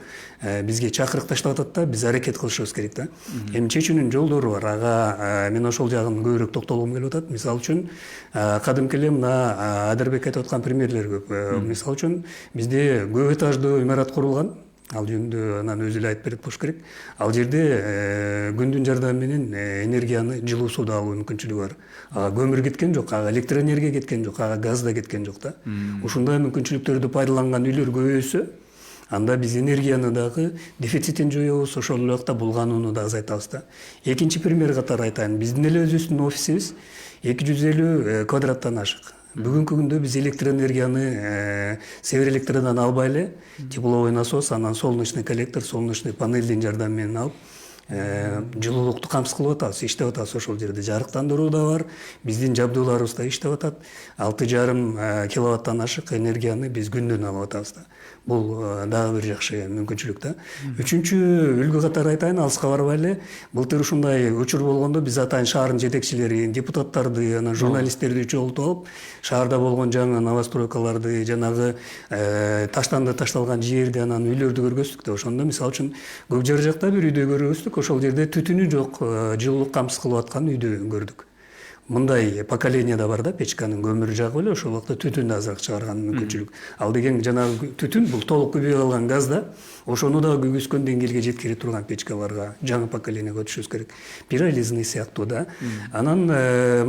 бизге чакырык таштап атат да. Биз аракет кылышыбыз керек да. Эми чечүүнүн жолдору бар. Ага мен ошол жагын көбүрөөк токтолгум келип атат. Мисалы үчүн кадимки эле мына Адырбек айтып аткан примерлер көп. Мисалы үчүн бизде көп этаждуу имарат курулган. Ал жөнүндө анан өзү эле айтып берет болуш керек. Ал жерде күндүн жардамы менен энергияны жылуу сууду алуу мүмкүнчүлүгү бар. Ага көмүр кеткен жок, ага электроэнергия кеткен жок, ага газ да кеткен жок да. Ушундай мүмкүнчүлүктөрдү пайдаланган үйлөр көбөйсө, анда биз энергияны дагы дефицитин жоебуз, ошол эле убакта булганууну да азайтабыз да. Экинчи пример катары айтайын. Биздин эле өзүбүздүн офисибиз 250 квадраттан ашык. Бүгүнкү күндө биз электроэнергияны Север электродан албай эле тепловой насос, анан солнечный коллектор, солнечный панелдин жардамы менен алып, жылуулукту камсыз кылып атабыз, иштеп атабыз. Ошол жерде жарыктандыруу да бар, биздин жабдууларыбыз да иштеп атат. 6,5 киловаттан ашык энергияны биз күндөн алып атабыз да. Бул дагы бир жакшы мүмкүнчүлүк да. Үчүнчү үлгү катары айтайын, алыска барбай эле, былтыр ушундай учур болгондо биз атайын шаардын жетекчилери, депутаттарды, анан журналисттерди чогултуп алып, шаарда болгон жаңы новостройкаларды, жанагы ташталган жерди, анан үйлөрдү көргөздүк да. Ошондо мисалы үчүн көк жар жакта бир үйдө көрөбүздүк, ошол жерде түтүнү жок, жылуулук камсыз кылып аткан үйдү көрдүк. Мындай поколение да бар да, печканын көмүр жагып эле ошол убакта түтүн да азыраак чыгарган мүмкүнчүлүк. Ал деген жанагы түтүн бул толук күбөй калган газ да, ошону да күгүскөн деңгээлге жеткире турган печкаларга, жаңы поколениеге өтүшүбүз керек. Пиролизный сыяктуу да. Анан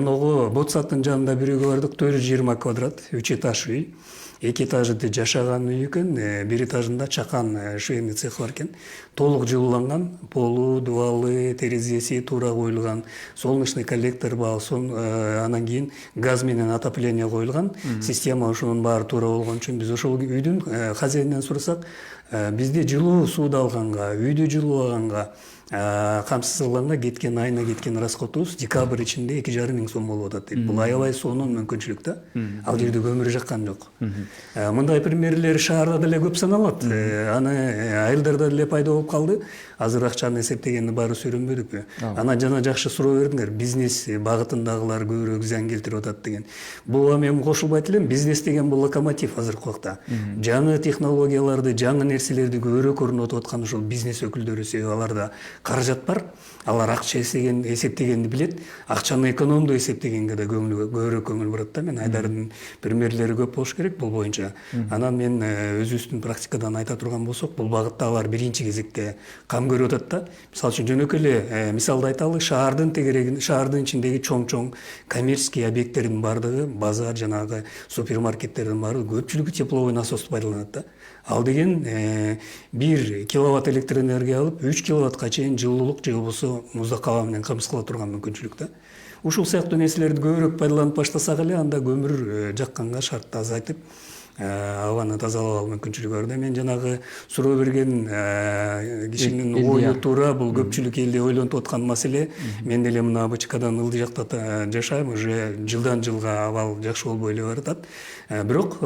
могу Ботсаттын жанында бир үйгө бардык, 420 квадрат, 3 этаж үй. 2 этажды жашаган үй экен, 1 этажында чакан швейный цех бар экен. Толук жылууланган, полу, дубалы, терезеси туура коюлган, солнечный коллектор бар, анан кийин газ менен отопление коюлган. Система ошонун баары туура болгон үчүн биз ошол үйдүн хозяининен сурасак, бизде жылуу сууду алганга, үйдү жылуулаганга, камсыз кылганга кеткен, айына кеткен расходубуз декабрь ичинде 2,5 миң сом болуп атат дейт. Бул аябай сонун мүмкүнчүлүк да. Ал жерде көмүр жаккан жок. Мындай примерлер шаарда деле көп саналат. Аны айылдарда деле пайда болуп калды. Азыр акчаны эсептегенди баары сүрүнбөдүкпү? Анан жана жакшы суроо бердиңер, бизнес багытындагылар көбүрөөк зыян келтирип атат деген. Буга мен кошулбайт элем, бизнес деген бул локомотив азыркы убакта. Жаңы технологияларды, жаңы нерселерди көбүрөөк көрүнүп аткан ошол бизнес өкүлдөрү себеби аларда каражат бар. Алар акча эсептегенди билет, акчаны экономдуу эсептегенге да көбүрөөк көңүл бурат да. Мен айдардын примерлери көп болуш керек бул боюнча. Анан мен өзүбүздүн практикадан айта турган болсок, бул багытта алар биринчи кезекте кам көрүп атат да. Мисалы үчүн жөнөкөй эле мисалды айталы, шаардын тегерегин, шаардын ичиндеги чоң коммерческий объекттердин баардыгы, базар, жанагы супермаркеттердин баардыгы көпчүлүгү тепловой насосту пайдаланат да. Ал деген 1 киловатт электроэнергия алып, 3 киловаттка чейин жылуулук же болбосо муздак аба менен камсыз кыла турган мүмкүнчүлүк да. Ушул сыяктуу нерселерди көбүрөөк пайдаланып баштасак эле, анда көмүр жакканга шартты азайтып, абаны тазалап алуу мүмкүнчүлүгү бар да. Мен жанагы суроо берген кишинин ою туура, бул көпчүлүк элде ойлонуп аткан маселе. Мен деле мына АБЧКдан ылдый жакта жашайм, уже жылдан жылга абал жакшы болбой эле баратат. Бирок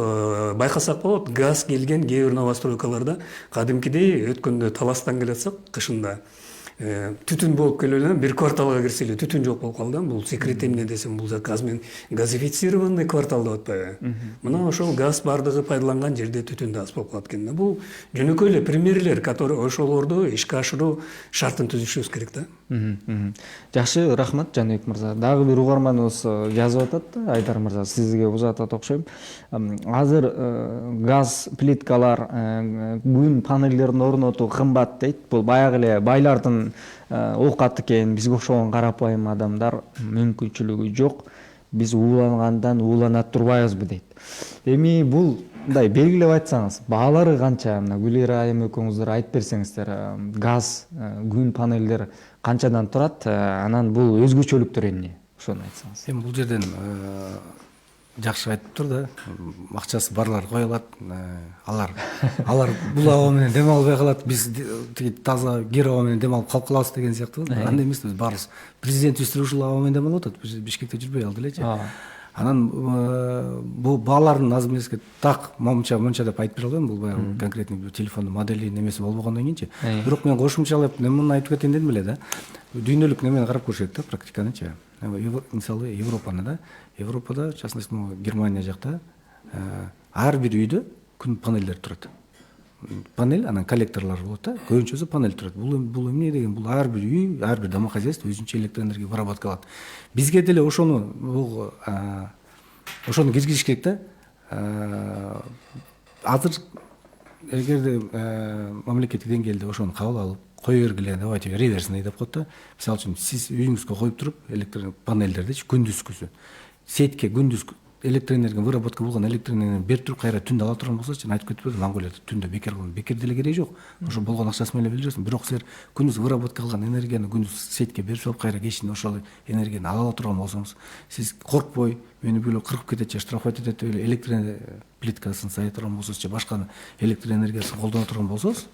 байкасак болот, газ келген кээ бир новостройкаларда кадимкидей өткөндө таластан келатсак, кышында түтүн болуп келип эле бир кварталга кирсе эле түтүн жок болуп калды. Бул секрет эмне десем, бул газ менен газифицированный квартал деп атпайбы? Мына ошол газ бардыгы пайдаланган жерде түтүн да аз болуп калат экен да. Бул жөнөкөй эле примерлер, которые ошолорду ишке ашыруу шартын түзүшүбүз керек да. Жакшы, рахмат Жаныбек мырза. Дагы бир угарманыбыз жазып атат да, Айдар мырза, сизге узатат окшойм. Азыр газ плиткалар, күн панелдерин орнотуу кымбат дейт. Бул баягы эле байлардын оокаты экен, бизге окшогон карапайым адамдар мүмкүнчүлүгү жок. Биз уулангандан уулана турбайбызбы дейт. Эми бул мындай белгилеп айтсаңыз, баалары канча? Мына Гүлира айым экөөңүздөр айтып берсеңиздер, газ, күн панелдер канчадан турат? Анан бул өзгөчөлүктөр эмне? Ошону айтсаңыз. Эми бул жерден жакшы айтыптыр да, акчасы барлар кое алат, алар бул аба менен дем албай калат, биз тиги таза кир аба менен дем алып калып калабыз деген сыяктуу. Андай эмес, биз баарыбыз президент ушул аба менен дем алып атат, Бишкекте жүрбөй алды элечи. Анан бул баалардын аз эмеске так монча деп айтып бере албайм, бул баягы конкретный телефондун модели немеси болбогондон кийинчи. Бирок мен кошумчалап муну айтып кетейин дедим эле да. Дүйнөлүк немени карап көрүшөк да, практиканычы. Мисалы Европаны да, Европада, в частности, Германия жакта ар бир үйдө күн панелдер турат. Панель, анан коллекторлор болот да, көбүнчөсү панель турат. Бул эмне деген? Бул ар бир үй, ар бир домохозяйство өзүнчө электроэнергия выработка кылат. Бизге деле ошону киргизиш керек да. Азыр эгерде мамлекеттик деңгээлде ошону кабыл алып, кое бергиле, давайте реверсный деп коет да. Мисалы үчүн сиз үйүңүзгө коюп туруп, электр панелдерди күндүзгүсү сетке күндүз электроэнергия выработка болгон электроэнергияны берип туруп кайра түндө ала турган болсочу, айтып кетпедим, Монголияда түндө бекер деле кереги жок. Ошо болгон акчасы менен эле бересиң. Бирок силер күндүз выработка кылган энергияны күндүз сетке берип салып, кайра кечинде ошол энергияны ала турган болсоңуз, сиз коркпой, мени бүлө кыркып кетет же штрафовать этет деп эле электр плиткасын сая турган болсоңуз же башка электроэнергиясын колдоно турган болсоңуз,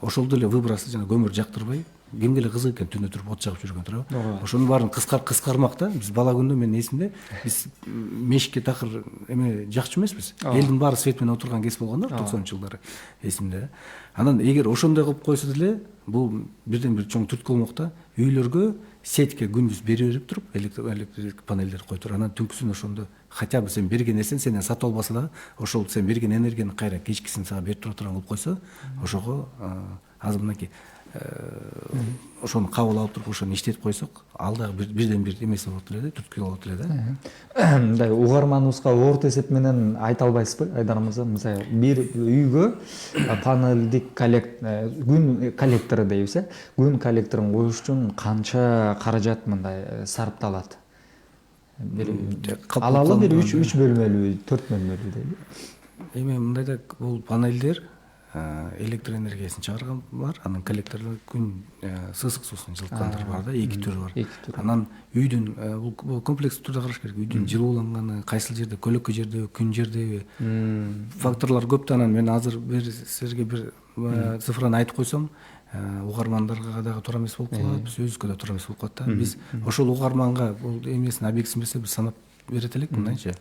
ошол деле выбросы жана көмүр жактырбай кимге эле кызык экен түнү туруп от жагып жүргөн туурабы. Ошонун баарын кыскармак да. Биз бала күндө менин эсимде биз мешикке такыр эме жакчу эмеспиз. Элдин баары свет менен отурган кез болгон да 90 жылдары эсимде. Анан эгер ошондой кылып койсо деле бул бирден бир чоң түрткү болмок да. Үйлөргө сетке күндүз берип туруп электрик панелдер коюп туруп анан түнкүсүн ошондо хотя бы сен берген нерсени сенден сатып албаса да ошол сен берген энергияны кайра кечкисин сага берип тура турган кылып койсо ошого азыр мынакей ошону кабыл алып туруп ошону иштетип койсок ал дагы бирден бир эмеси болот эле да, түрткү болот эле да. Мындай угарманыбызга орто эсеп менен айта албайсызбы Айдар мырза? Мисалы бир үйгө панелдик күн коллектору дейбиз, күн коллекторун коюш үчүн канча каражат мындай сарпталат? Алалы бир 3 бөлмөлүү, 4 бөлмөлүү дейли. Эми мындай да бул панелдер электр энергиясын чыгаргандар, анан коллектордо күн сысык суусун жылыткандар бар да, 2 түрү бар. Анан үйдүн бул комплекс түрдө караш керек. Үйдүн жылууланганы кайсыл жерде, көлөкө жердеби, күн жердеби факторлор көп да. Анан мен азыр силерге бир цифраны айтып койсом, угармандарга дагы туура эмес болуп калат, биз өзүбүзгө да туура эмес болуп калат да. Биз ошол угарманга бул эмесин объектисин берсе биз санап берет элек мындайчы.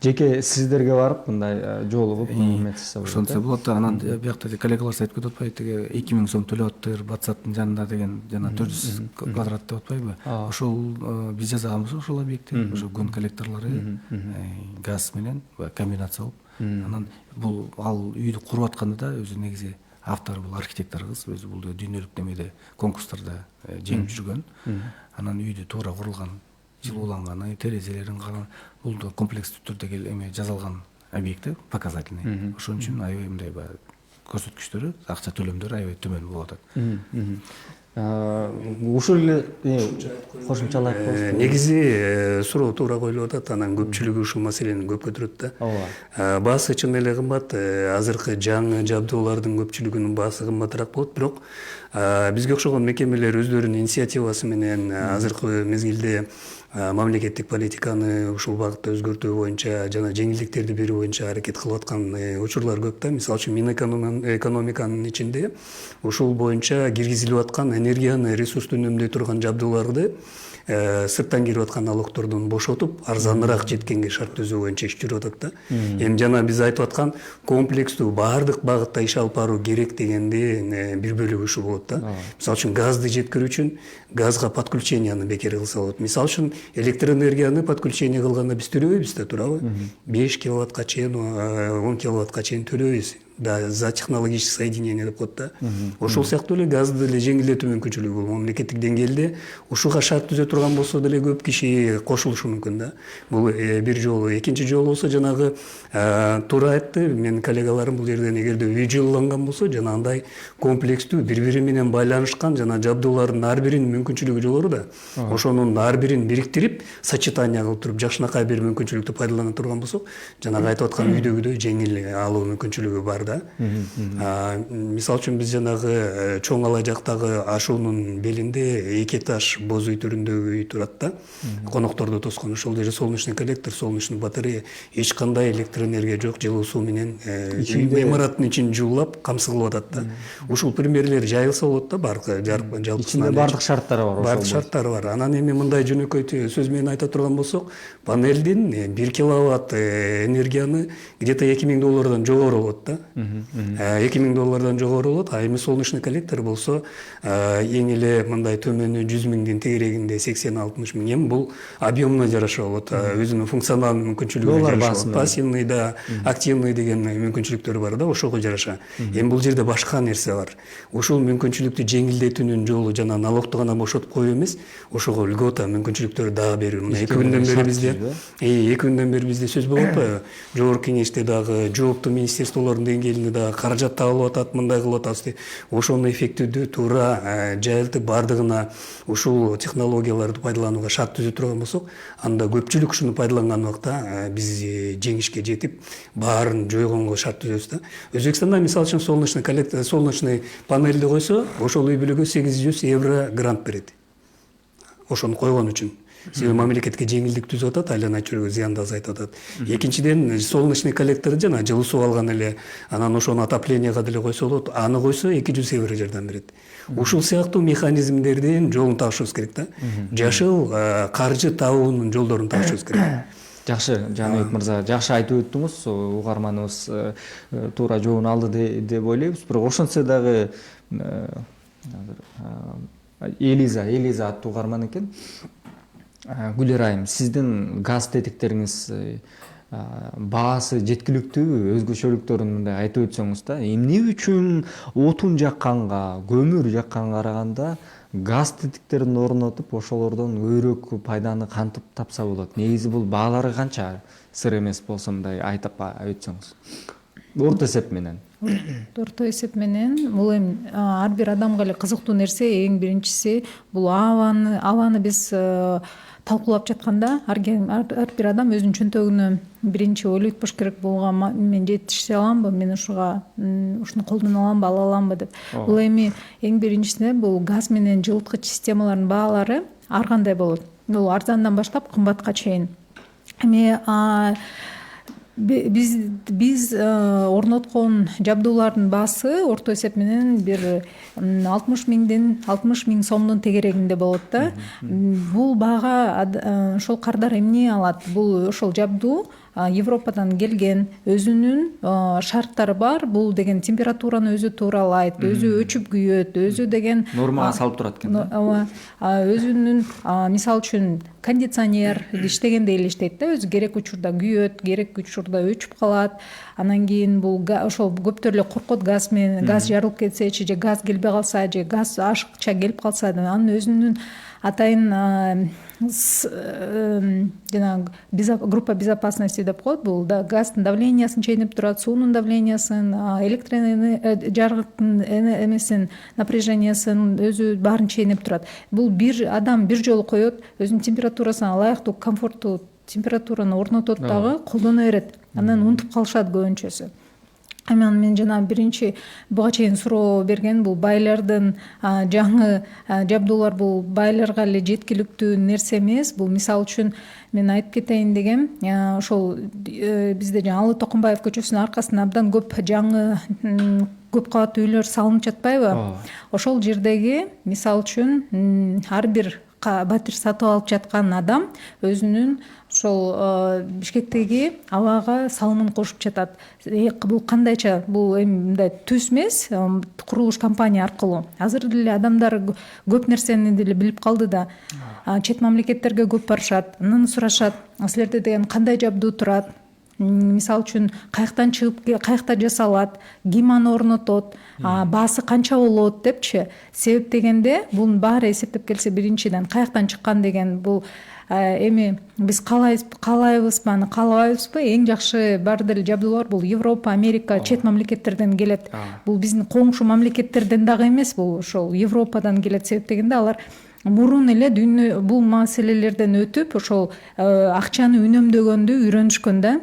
Жеке сиздерге барып мындай жолугуп эметсе болот. Ошонсо болот да. Анан биякта коллегалар айтып кетип атпайбы, теге 2000 сом төлөп атыптыр Батсаттын жанында деген жана 400 квадрат деп атпайбы? Ошол биз жасаганбыз ошол объектти, ошо күн коллекторлору газ менен комбинация болуп. Анан бул ал үйдү куруп атканда да өзү негизи автор бул архитектор кыз, өзү бул дүйнөлүк немеде конкурстарда жеңип жүргөн. Анан үйдү туура курулган, жылууланганы, терезелерин караган, бул да комплекстүү түрдө эме жасалган объект, показательный. Ошон үчүн аябай мындай көрсөткүчтөрү, акча төлөмдөрү аябай төмөн болуп атат. Ушул эле кошумчалап коюш. Негизи суроо туура коюлуп атат, анан көпчүлүгү ушул маселени көп көтөрөт да. Баасы чын эле кымбат, азыркы жаңы жабдуулардын көпчүлүгүнүн баасы кымбатыраак болот, бирок бизге окшогон мекемелер өздөрүнүн инициативасы менен азыркы мезгилде мамлекеттик политиканы ушул багытта өзгөртүү боюнча жана жеңилдиктерди берүү боюнча аракет кылып аткан учурлар көп да. Мисалы үчүн Минэкономиканын ичинде ушул боюнча киргизилип аткан энергияны ресурсту үнөмдөй турган жабдууларды сырттан кирип аткан налогтордон бошотуп арзаныраак жеткенге шарт түзүү боюнча иш жүрүп атат да. Эми жана биз айтып аткан комплекстүү баардык багытта иш алып баруу керек дегенде бир бөлүгү ушул болот да. Мисалы үчүн газды жеткирүү үчүн газга подключенияны бекер кылса болот. Мисалы үчүн электроэнергияны подключение кылганда биз төлөбөйбүз да, туурабы? 5 киловаттка чейин, 10 киловаттка чейин төлөбөйбүз. Да, за технологическое соединение деп коет да. Ошол сыяктуу эле газды деле жеңилдетүү мүмкүнчүлүгү бул мамлекеттик деңгээлде ушуга шарт түзө турган болсо деле көп киши кошулушу мүмкүн да. Бул бир жолу. Экинчи жолу болсо жанагы туура айтты менин коллегаларым, бул жерден эгерде үй жылууланган болсо жанагындай комплекстүү бири-бири менен байланышкан жана жабдуулардын ар биринин мүмкүнчүлүгү жогору да. Ошонун ар бирин бириктирип, сочетание кылып туруп жакшынакай бир мүмкүнчүлүктү пайдалана турган болсок, жанагы айтып аткан үйдөгүдөй жеңил алуу мүмкүнчүлүгү бар да. Мисалы үчүн биз жанагы чоң ала жактагы ашуунун белинде 2 этаж боз үй түрүндөгү үй турат да. Конокторду тоскон ошол жерде солнечный коллектор, солнечный батарея, эч кандай электроэнергия жок, жылуу суу менен имараттын ичин жуулап камсыз кылып атат да. Ушул примерлер жайылса болот да, жалпысынан. Ичинде бардык шарттары бар. Бардык шарттары бар. Анан эми мындай жөнөкөй сөз менен айта турган болсок, панелдин 1 киловатт энергияны где-то $2000 жогору болот да. $2000 жогору болот. А эми солнечный коллектор болсо эң эле мындай төмөнү 100 миңдин тегерегинде 80-60 миң. Эми бул объемуна жараша болот. Өзүнүн функционалдык мүмкүнчүлүгүнө жараша болот. Пассивный да, активный деген мүмкүнчүлүктөр бар да, ошого жараша. Эми бул жерде башка нерсе бар. Ушул мүмкүнчүлүктү жеңилдетүүнүн жолу жана налогту гана бошотуп коюу эмес, ошого льгота мүмкүнчүлүктөр дагы берүү. Мына 2 күндөн бери бизде 2 күндөн бери бизде сөз болуп атпайбы? Жогорку кеңеште дагы жооптуу министрликтолордун деңгээлинде дагы каражат табылып атат, мындай кылып атабыз деп. Ошону эффективдүү туура жайылтып бардыгына ушул технологияларды пайдаланууга шарт түзүп турган болсок, анда көпчүлүк ушуну пайдаланган убакта биз жеңишке жетип, баарын жойгонго шарт түзөбүз да. Өзбекстанда мисалы үчүн солнечный коллектор, солнечный панельди койсо, ошол үй бүлөгө €800 грант берет. Ошону койгон үчүн. себеби мамлекетке жеңилдик түзүп атат, айлана чөйрөгө зыянды азайтып атат. Экинчиден, солнечный коллектор жана жылуу суу алган эле, анан ошону отоплениега деле койсо болот, аны койсо 200 евро жардам берет. Ушул сыяктуу механизмдердин жолун табышыбыз керек да. Жашыл каржы табуунун жолдорун табышыбыз керек. Жакшы, Жаныбек мырза, жакшы айтып өттүңүз. Угарманыбыз туура жообун алды деп ойлойбуз. Бирок ошентсе дагы Элиза аттуу угарман экен. Гүлер айым, сиздин газ тетиктериңиз баасы жеткиликтүүбү, өзгөчөлүктөрүн мындай айтып өтсөңүз да, эмне үчүн отун жакканга, көмүр жакканга караганда газ тетиктерин орнотуп, ошолордон көбүрөөк пайданы кантип тапса болот? Негизи бул баалары канча? Сыр эмес болсо мындай айтып өтсөңүз. Орто эсеп менен. Орто эсеп менен бул эми ар бир адамга эле кызыктуу нерсе. Эң биринчиси бул абаны биз талкуулап жатканда ар бир адам өзүнүн чөнтөгүнө биринчи ойлойт болуш керек, буга мен жетише аламбы, мен ушуну колдоно аламбы, ала аламбы деп. Бул эми эң биринчисинен бул газ менен жылыткыч системаларынын баалары ар кандай болот. Бул арзандан баштап кымбатка чейин. Эми биз орноткон жабдуулардын баасы орто эсеп менен бир 60 миң сомдун тегерегинде болот да. Бул баага ошол кардар эмне алат? Бул ошол жабдуу Европадан келген, өзүнүн шарттары бар. Бул деген температураны өзү тууралайт, өзү өчүп күйөт, өзү деген нормага салып турат экен. Өзүнүн мисалы үчүн кондиционер иштегенде эле иштейт да, өзү керек учурда күйөт, керек учурда өчүп калат. Анан кийин бул ошол көптөр эле коркот газ менен, газ жарылып кетсечи же газ келбей калса же газ ашыкча келип калса, анын өзүнүн атайын жанагы группа безопасности деп коет. Бул да газдын давлениясын чейнип турат, суунун давлениясын, жарыктын эмесин, напряжениясын өзү баарын чейнип турат. Бул бир адам бир жолу коет, өзүнүн температурасына ылайыктуу, комфорттуу температураны орнотот дагы колдоно берет. Анан унутуп калышат көбүнчөсү. Анан мен жана биринчи буга чейин суроо берген, бул байлардын жаңы жабдуулар бул байларга эле жеткиликтүү нерсе эмес. Бул мисалы үчүн мен айтып кетейин дегем, ошол бизде Алы Токумбаев көчөсүнүн аркасына абдан көп жаңы көп кабаттуу үйлөр салынып жатпайбы? Ошол жердеги мисалы үчүн ар бир батир сатып алып жаткан адам өзүнүн ошол Бишкектеги абага салымын кошуп жатат. Бул кандайча? Бул эми мындай түз эмес, курулуш компания аркылуу. Азыр деле адамдар көп нерсени деле билип калды да. Чет мамлекеттерге көп барышат, анан сурашат, силерде деген кандай жабдуу турат? Мисалы үчүн каяктан чыгып, каякта жасалат, ким аны орнотот, баасы канча болот депчи. Себеп дегенде бунун баары эсептеп келсе, биринчиден каяктан чыккан деген бул эми биз каалайбызбы, аны каалабайбызбы? Эң жакшы бар деле жабдуулар бул Европа, Америка, чет мамлекеттерден келет. Бул биздин коңшу мамлекеттерден дагы эмес, бул ошол Европадан келет. Себеп дегенде алар мурун эле бул маселелерден өтүп, ошол акчаны үнөмдөгөндү үйрөнүшкөн да.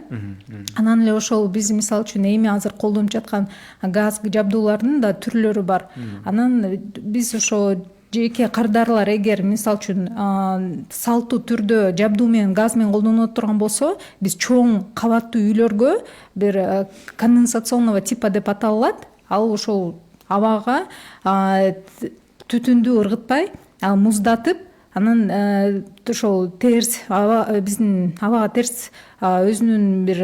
Анан эле ошол биз мисалы үчүн эми азыр колдонуп жаткан газ жабдууларынын да түрлөрү бар. Анан биз ошо жеке кардарлар эгер мисалы үчүн салттуу түрдө жабдуу менен газ менен колдонуп турган болсо, биз чоң кабаттуу үйлөргө бир конденсационного типа деп аталат. Ал ошол абага түтүндү ыргытпай, муздатып, анан ошол терс биздин абага терс өзүнүн бир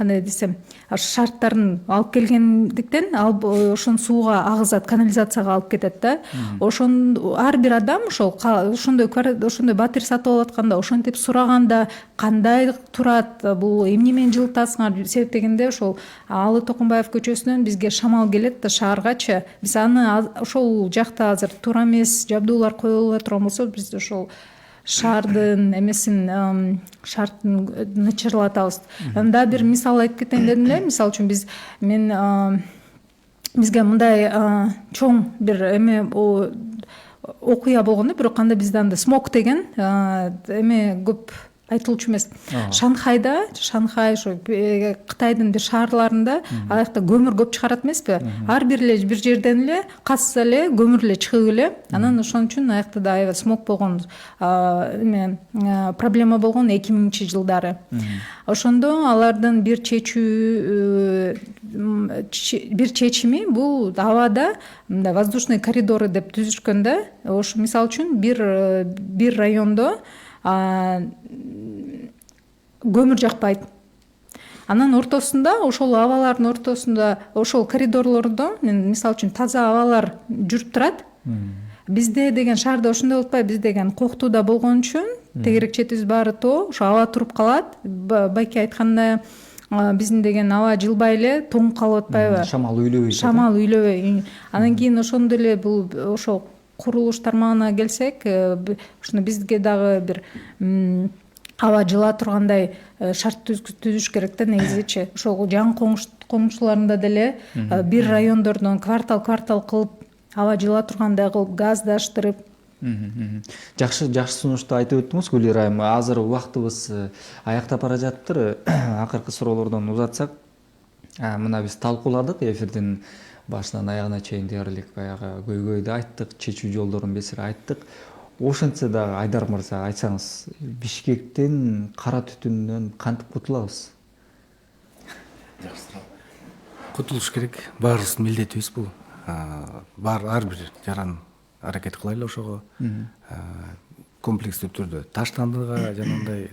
кандай десем шарттарын алып келгендиктен ошону сууга агызат, канализацияга алып кетет да. Ар бир адам ошондой батир сатып алып атканда, ошентип сураганда, кандай турат, бул эмне менен жылытасыңар? Себеп дегенде ошол Алы Токумбаев көчөсүнөн бизге шамал келет да шааргачы. Биз аны ошол жакта азыр туура эмес жабдуулар коюла турган болсо, биз ошол шаардын эмесин, шарттын начарлатабыз. Анда бир мисал айтып кетейин дедим эле. Мисалы үчүн бизге мындай чоң бир эме окуя болгондо, бирок анда бизде анда смог деген эме көп айтылчу эмес. Шанхай ошо Кытайдын бир шаарларында аякта көмүр көп чыгарат эмеспи? Ар бир жерден эле касса эле көмүр эле чыгып эле. Анан ошон үчүн аякта да аябай смог болгон, проблема болгон 2000-жылдары. Ошондо алардын бир чечими бул абада воздушный коридоры деп түзүшкөндө, ошо мисалы үчүн бир райондо көмүр жакпайт. Анан ортосунда, ошол абалардын ортосунда, ошол коридорлордо мисалы үчүн таза абалар жүрүп турат. Бизде деген шаарда ошондой болуп атпайбы? Биз деген Коктууда болгон үчүн тегерек четибиз баары тоо, ошо аба туруп калат. Байке айткандай, биздин деген аба жылбай эле тоңуп калып атпайбы? Шамал үйлөбөй. Анан кийин ошондой эле бул ошол курулуш тармагына келсек, ошондо бизге дагы бир аба жыла тургандай шарт түзүш керек да негизичи. Ошол жаңы коңшуларында деле бир райондордон квартал кылып аба жыла тургандай кылып газдаштырып. Жакшы сунушту айтып өттүңүз Гүлира айым. Азыр убактыбыз аяктап бара жатыптыр. Акыркы суроолордон узатсак, мына биз талкууладык эфирдин башынан аягына чейин дээрлик баягы көйгөйдү айттык, чечүү жолдорун бесир айттык. Ошентсе дагы Айдар мырза айтсаңыз, Бишкектин кара түтүнүнөн кантип кутулабыз? Кутулуш керек. Баарыбыздын милдетибиз бул. Ар бир жаран аракет кылайлы ошого. Комплекстүү түрдө таштандыга жанагындай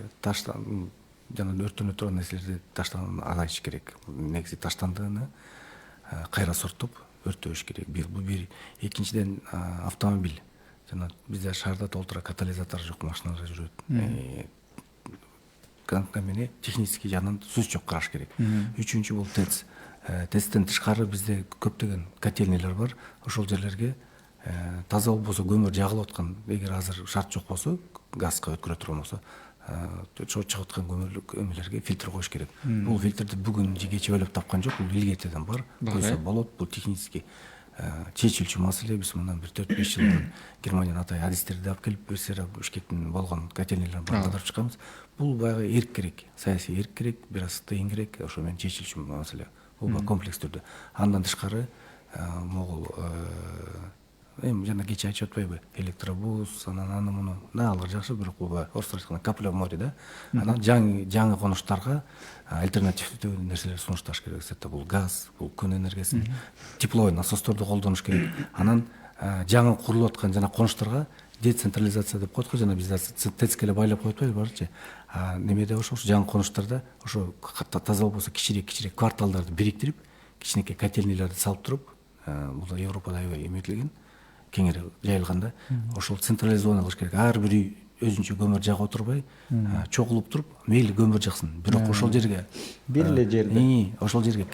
жана өртөнө турган нерселерди алайыш керек. Негизи таштандыгыны кайра сорттоп өртөбүш керек. Бул бир. Экинчиден автомобиль. Жана бизде шаарда толтура катализатор жок машиналар жүрөт. Канкамени технический жагынан сөзсүз караш керек. Үчүнчү бул ТЭЦ. ТЭЦтен тышкары бизде көптөгөн котельнийлер бар. Ошол жерлерге таза болбосо көмүр жагылып аткан, эгер азыр шарт жок болсо, газга өткөрө турган болсо, чыгып аткан көмүрлөргө фильтр коюш керек. Бул фильтрди бүгүн же кече ойлоп тапкан жок, бул илгертеден бар. Койсо болот. Бул технический чечилчү маселе. Биз мындан бир 4-5 жылдан Германиядан атай адистерди алып келип, бир Бишкектин болгон котельнийлерин калтырып чыкканбыз. Бул баягы эрк керек, саясий эрк керек, бир аз тыйын керек. Ошо менен чечилчү маселе. Бул комплекс түрдө. Андан тышкары могул жана кече айтып атпайбы, электробус, анан муну алар жакшы, бирок бул орусча айтканда капля в море да. Анан жаңы конуштарга альтернативдүү нерселер сунушташ керек. Бул газ, бул күн энергиясын, тепловой насосторду колдонуш керек. Анан жаңы курулуп аткан жана конуштарга децентрализация деп коет го, жана бизде ТЭЦке эле байлап коюп атпайбы баарычы. Немеде ошо жаңы конуштарда ошо таза болбосо кичирээк кварталдарды бириктирип, кичинекей котельнийлерди салып туруп, бул Европада аябай эметилген, кеңири жайылганда, ошол централизованный кылыш керек. Ар бир үй өзүнчө көмүр жагып отурбай, чогулуп туруп, мейли көмүр жаксын. Бирок ошол жерге бир эле жерде, ошол жерге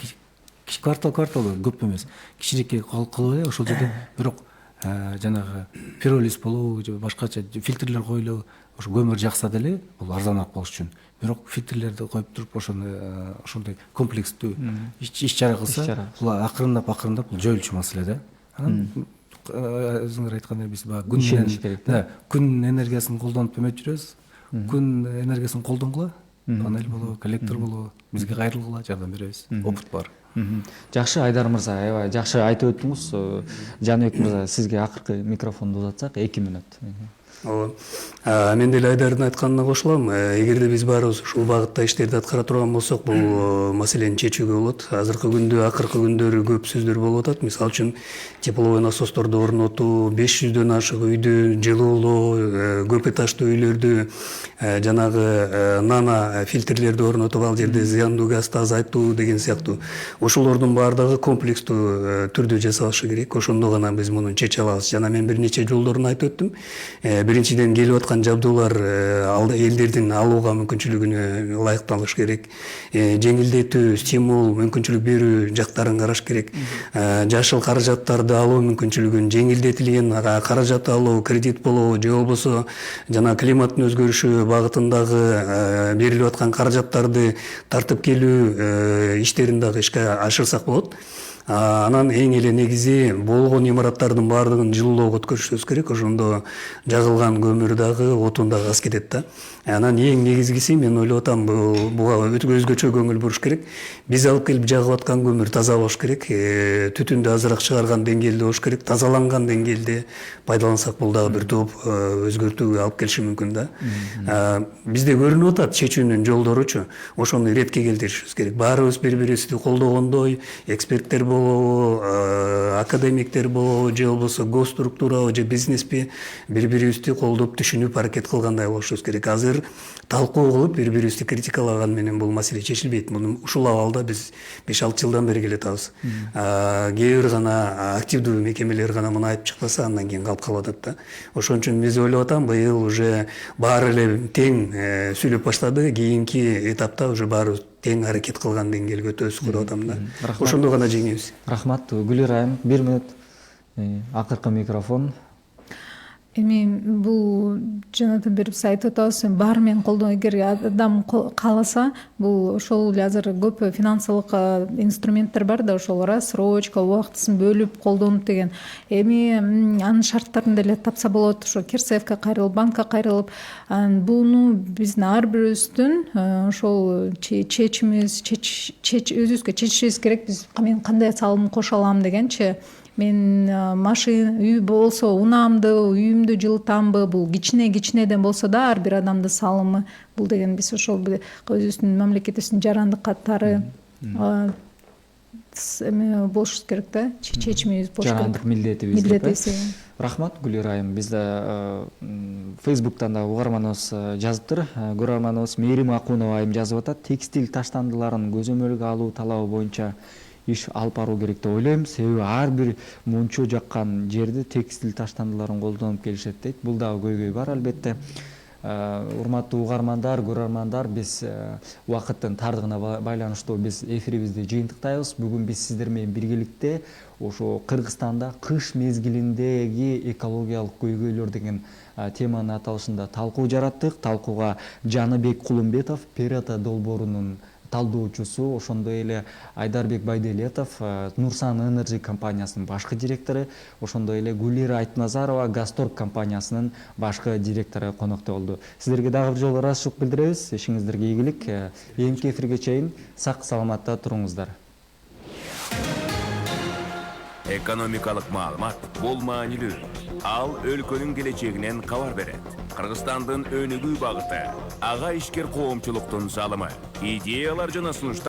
квартал көп эмес, кичирээк кылып эле ошол жерде, бирок жанагы пиролиз болобу же башкача фильтрлер коюлу, ошо көмүр жакса деле бул арзаныраак болуш үчүн. Бирок фильтрлерди коюп туруп ошондой комплекстүү иш чара кылса, бул акырындап бул жоюлчу маселе да. Анан өзүңөр айткандай биз күн энергиясын колдонуп эметип жүрөбүз. Күн энергиясын колдонгула, панель болобу, коллектор болобу, бизге кайрылгыла, жардам беребиз. Опыт бар. Жакшы, Айдар мырза, аябай жакшы айтып өттүңүз. Жаныбек мырза, сизге акыркы микрофонду узатсак, 2 мүнөт. Мен деле Айдардын айтканына кошулам. Эгерде биз баарыбыз ушул багытта иштерди аткара турган болсок, бул маселени чечүүгө болот. Акыркы күндөрү көп сөздөр болуп атат. Мисалы үчүн тепловой насосторду орнотуу, 500дөн ашык үйдү жылуулоо, көп этаждуу үйлөрдү жанагы нано фильтрлерди орнотуп ал жерде зыяндуу газды азайтуу деген сыяктуу. Ошолордун баардыгы комплекстүү түрдө жасалышы керек. Ошондо гана биз муну чече алабыз. Жана мен бир нече жолдорун айтып өттүм. Биринчиден келип аткан жабдуулар элдердин алууга мүмкүнчүлүгүнө ылайыкталыш керек. Жеңилдетүү, стимул, мүмкүнчүлүк берүү жактарын караш керек. Жашыл каражаттарды алуу мүмкүнчүлүгүн, жеңилдетилген каражат алуу, кредит болобу же болбосо жана климаттын өзгөрүшү багытындагы берилип аткан каражаттарды тартып келүү иштерин дагы ишке ашырсак болот. Анан эң эле негизи болгон имараттардын баардыгын жылуулоого өткөрүшүбүз керек. Ошондо жагылган көмүр дагы, отун дагы аз кетет да. Анан эң негизгиси мен ойлоп атам, буга өзгөчө көңүл буруш керек. Биз алып келип жагып аткан көмүр таза болуш керек, түтүндү азыраак чыгарган деңгээлде болуш керек, тазаланган деңгээлде пайдалансак бул дагы бир топ өзгөртүүгө алып келиши мүмкүн да. Бизде көрүнүп атат чечүүнүн жолдоручу, ошону иретке келтиришибиз керек. Баарыбыз бири-бирибизди колдогондой, эксперттер болобу, академиктер болобу, же болбосо госструктурабы, же бизнеспи бири-бирибизди колдоп түшүнүп аракет кылгандай болушубуз керек. Азыр талкуу кылып бири-бирибизди критикалаган менен бул маселе чечилбейт. Муну ушул абалда биз 5-6 жылдан бери келатабыз. Кээ бир гана активдүү мекемелер гана муну айтып чыкпаса, андан кийин калып калып атат да. Ошон үчүн биз ойлоп атам, быйыл уже баары эле тең сүйлөп баштады. Кийинки этапта уже баарыбыз тең аракет кылган деңгээлге өтөбүз деп атам да. Ошондо гана жеңебиз. Рахмат, Гүлир айым, 1 минут акыркы микрофон. Эми бул жанагынтен бери биз айтып атабыз, баары менен колдоо, эгер адам кааласа, бул ошол эле азыр көп финансылык инструменттер бар да, ошол рассрочка, убактысын бөлүп колдонуп деген. Эми анын шарттарын деле тапса болот, ошо Керсевка кайрылып, банкка кайрылып, буну биздин ар бирибиздин ошол чечимибиз, өзүбүзгө чечишибиз керек. Мен кандай салым кошо алам дегенчи, мен машина, үй болсо унаамды, үйүмдү жылытамбы, бул кичинеден болсо да ар бир адамдын салымы бул деген. Биз ошол өзүбүздүн мамлекетибиздин жарандык катары болуш керек да, чечимибиз болуш керек. Жарандык милдетибиз. Рахмат, Гүлир айым. Бизде Фейсбуктан да угарманыбыз жазыптыр. Көрөрманыбыз Мээрим Акунова айым жазып атат. Текстиль таштандыларын көзөмөлгө алуу талабы боюнча иш алып баруу керек деп ойлойм. Себеби ар бир мунчу жаккан жерде текстиль таштандыларын колдонуп келишет дейт. Бул дагы көйгөй бар албетте. Урматтуу угармандар, көрөрмандар, биз убакыттын тардыгына байланыштуу биз эфирибизди жыйынтыктайбыз. Бүгүн биз сиздер менен биргеликте ошо Кыргызстанда кыш мезгилиндеги экологиялык көйгөйлөр деген теманын аталышында талкуу жараттык. Талкууга Жаныбек Кулумбетов, Перата долбоорунун талдоочусу, ошондой эле Айдарбек Байделетов, Нурсан Energy компаниясынын башкы директору, ошондой эле Гүлира Айтназарова, Гасторг компаниясынын башкы директору конокто болду. Сиздерге дагы бир жолу ыраазычылык билдиребиз. Ишиңиздерге ийгилик. Эми эфирге чейин сак саламатта туруңуздар. Экономикалык маалымат бул маанилүү. Ал өлкөнүн келечегинен кабар берет. Кыргызстандын өнүгүү багыты, ага ишкер коомчулуктун салымы, идеялар жана сунуштар